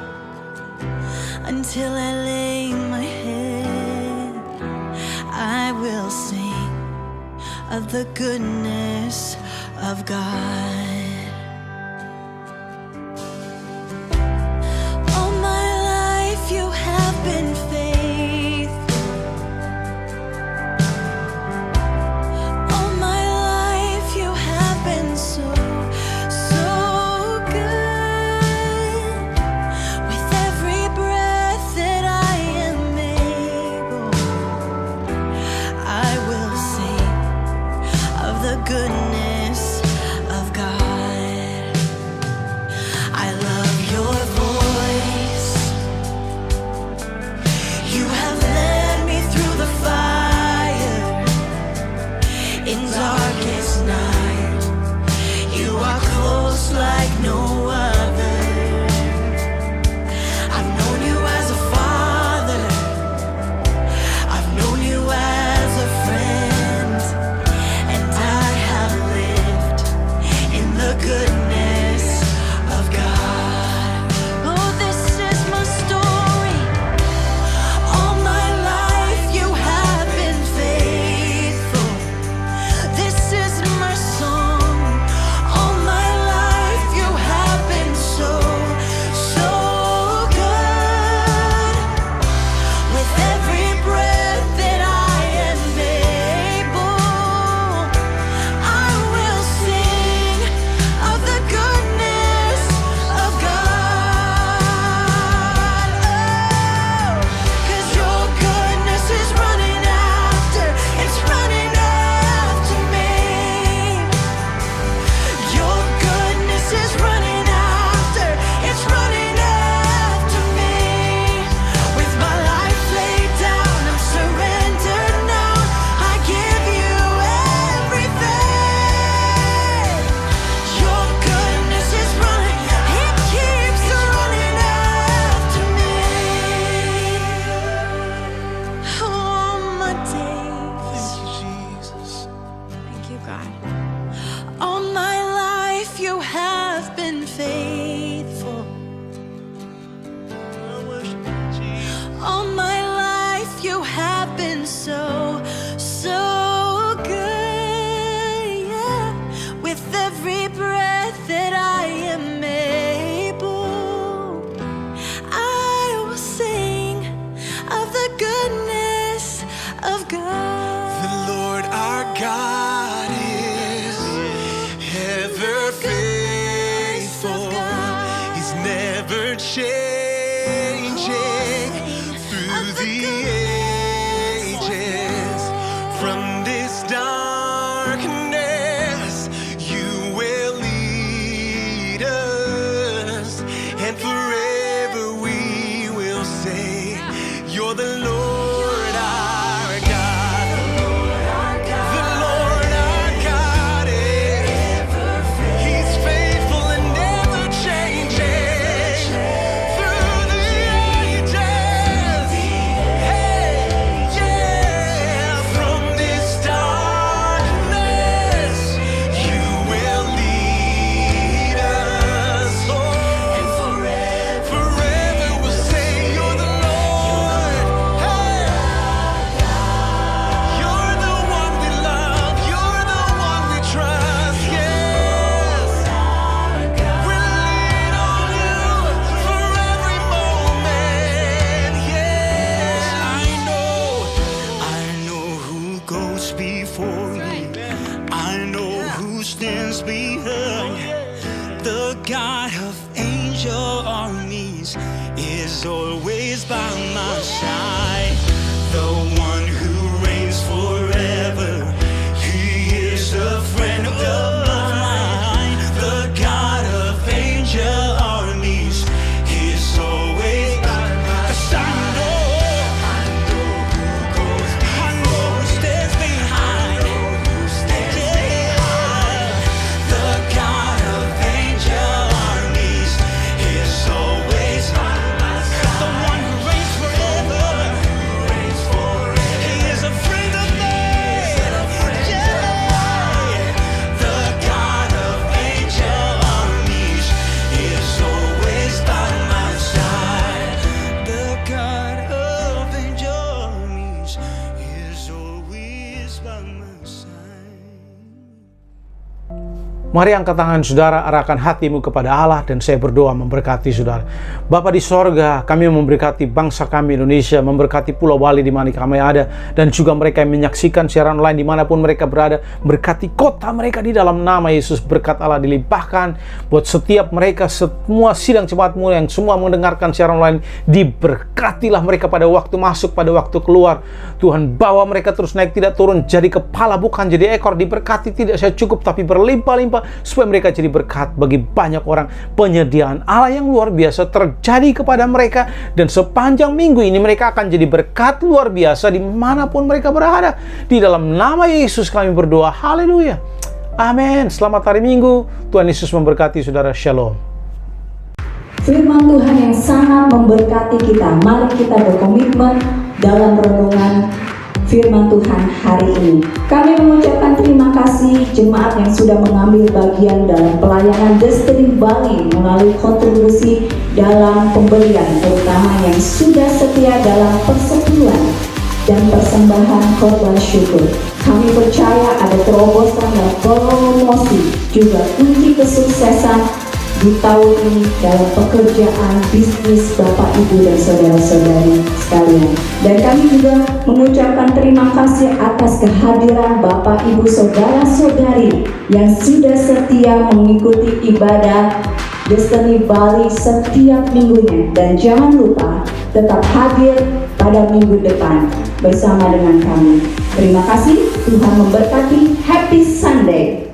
until I lay my head, I will sing of the goodness of God. All my life you have been faithful. All my life you have been so, so good. With every breath that I am able, I will sing of the goodness of God. I love your voice. You have led me through the fire. In darkest night, you are close like no other. I've known you as a father. I've known you as a friend. And I have lived in the goodness of God. ever changing through the ages. From this darkness, you will lead us, and forever we will say, you're the Lord our God. The Lord our God is. He's faithful and never changing through the ages. Hey, yeah. From this darkness, you will lead us. Oh, and forever we'll say, you're the Lord. Hey, you're the one we love. You're the one we trust. Yes. We'll lean on you for every moment. Yes, I know who goes before you. I know who stands behind. The God of angel armies is always by my side. The one who reigns forever. He is a friend of mine. The God of angel armies is always by my side. 'Cause I know who stands behind. Yeah. The God of angel armies is always by my side. The one who reigns forever. He is a friend of mine. Yeah. The God of angel armies is always by my side. The God of angel armies is always by my side. Mari angkat tangan saudara, arahkan hatimu kepada Allah, dan saya berdoa memberkati saudara. Bapa di sorga, kami memberkati bangsa kami Indonesia, memberkati Pulau Bali di mana kami ada, dan juga mereka yang menyaksikan siaran online dimanapun mereka berada. Berkati kota mereka di dalam nama Yesus. Berkat Allah dilimpahkan buat setiap mereka, semua sidang jemaatmu yang semua mendengarkan siaran online. Diberkatilah mereka pada waktu masuk, pada waktu keluar. Tuhan, bawa mereka terus naik, tidak turun, jadi kepala bukan jadi ekor. Diberkati tidak saya cukup, tapi berlimpah-limpah, supaya mereka jadi berkat bagi banyak orang. Penyediaan Allah yang luar biasa terjadi kepada mereka, dan sepanjang minggu ini mereka akan jadi berkat luar biasa dimanapun mereka berada. Di dalam nama Yesus kami berdoa, haleluya, amin. Selamat hari Minggu, Tuhan Yesus memberkati saudara, shalom. Firman Tuhan yang sangat memberkati kita. Mari kita berkomitmen dalam renungan firman Tuhan hari ini. Kami mengucapkan terima kasih jemaat yang sudah mengambil bagian dalam pelayanan Destiny Bali melalui kontribusi dalam pemberian, terutama yang sudah setia dalam persepuluhan dan persembahan korban syukur. Kami percaya ada terobosan dan promosi, juga kunci kesuksesan di tahun ini dalam pekerjaan bisnis Bapak, Ibu, dan saudara-saudari sekalian. Dan kami juga mengucapkan terima kasih atas kehadiran Bapak, Ibu, saudara-saudari yang sudah setia mengikuti ibadah Destiny Bali setiap minggunya. Dan jangan lupa tetap hadir pada minggu depan bersama dengan kami. Terima kasih, Tuhan memberkati. Happy Sunday.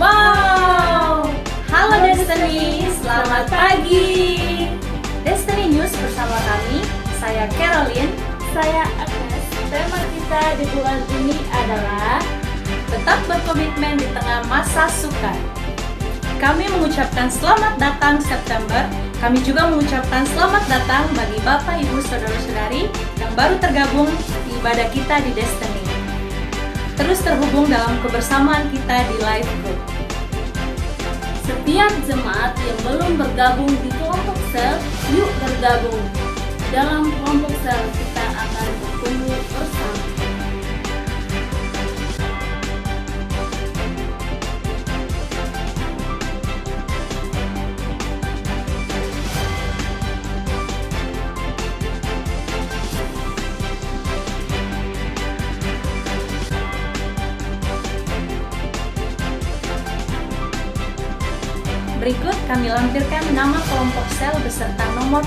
Wow, halo Destiny, selamat pagi. Destiny News bersama kami, saya Caroline, saya Agnes. Tema kita di bulan ini adalah tetap berkomitmen di tengah masa sukar. Kami mengucapkan selamat datang September. Kami juga mengucapkan selamat datang bagi Bapak, Ibu, Saudara-saudari yang baru tergabung di ibadah kita di Destiny. Terus terhubung dalam kebersamaan kita di live group. Setiap jemaat yang belum bergabung di kelompok sel, yuk bergabung. Dalam kelompok sel kita akan bertumbuh bersama. Berikut kami lampirkan nama kelompok sel beserta nomor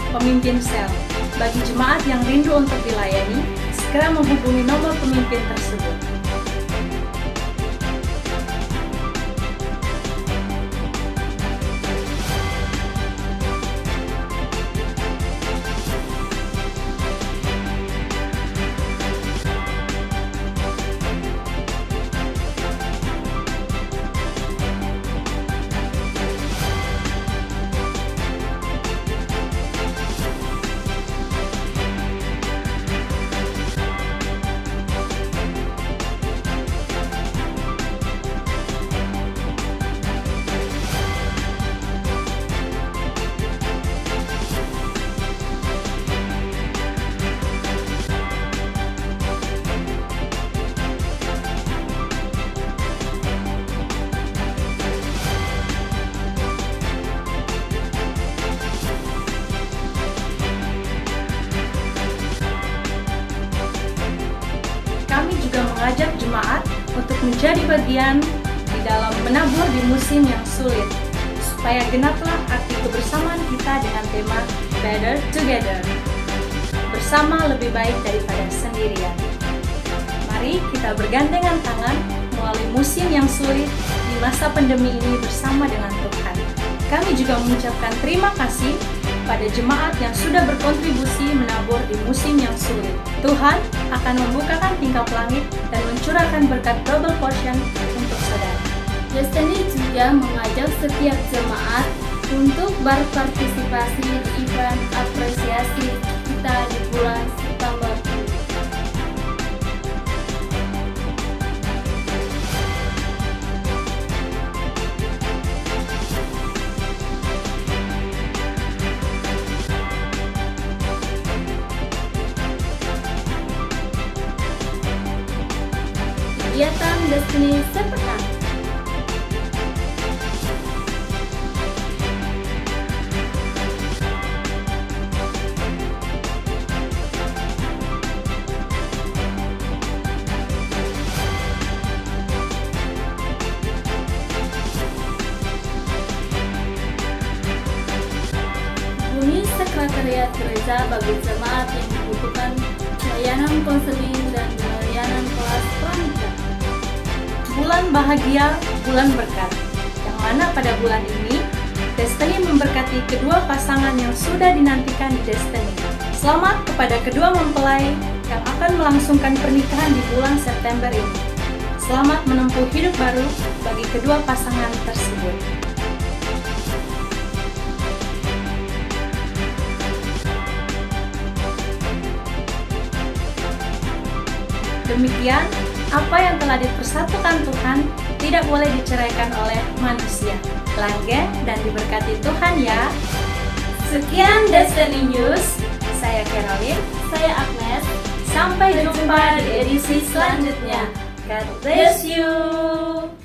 pemimpin sel. Bagi jemaat yang rindu untuk dilayani, segera menghubungi nomor pemimpin tersebut. Kami juga mengajak jemaat untuk menjadi bagian di dalam menabur di musim yang sulit, supaya genaplah arti kebersamaan kita dengan tema Better Together. Bersama lebih baik daripada sendirian. Mari kita bergandengan tangan melalui musim yang sulit di masa pandemi ini bersama dengan Tuhan. Kami juga mengucapkan terima kasih pada jemaat yang sudah berkontribusi menabur di musim yang sulit. Tuhan akan membukakan tingkap langit dan mencurahkan berkat double portion untuk saudara. Destiny juga mengajak setiap jemaat untuk berpartisipasi di event apresiasi kita di bulan September ini. Kegiatan Destiny sepekan. Hubungi sekretariat gereja bagi jemaat yang membutuhkan layanan konseling dan layanan kelas pramuka. Bulan bahagia, bulan berkat, yang mana pada bulan ini Destiny memberkati kedua pasangan yang sudah dinantikan di Destiny. Selamat kepada kedua mempelai yang akan melangsungkan pernikahan di bulan September ini. Selamat menempuh hidup baru bagi kedua pasangan tersebut. Demikian, apa yang telah dipersatukan Tuhan tidak boleh diceraikan oleh manusia. Langgeng dan diberkati Tuhan ya. Sekian Destiny News. Saya Caroline. Saya Agnes. Sampai jumpa di edisi selanjutnya. God bless you.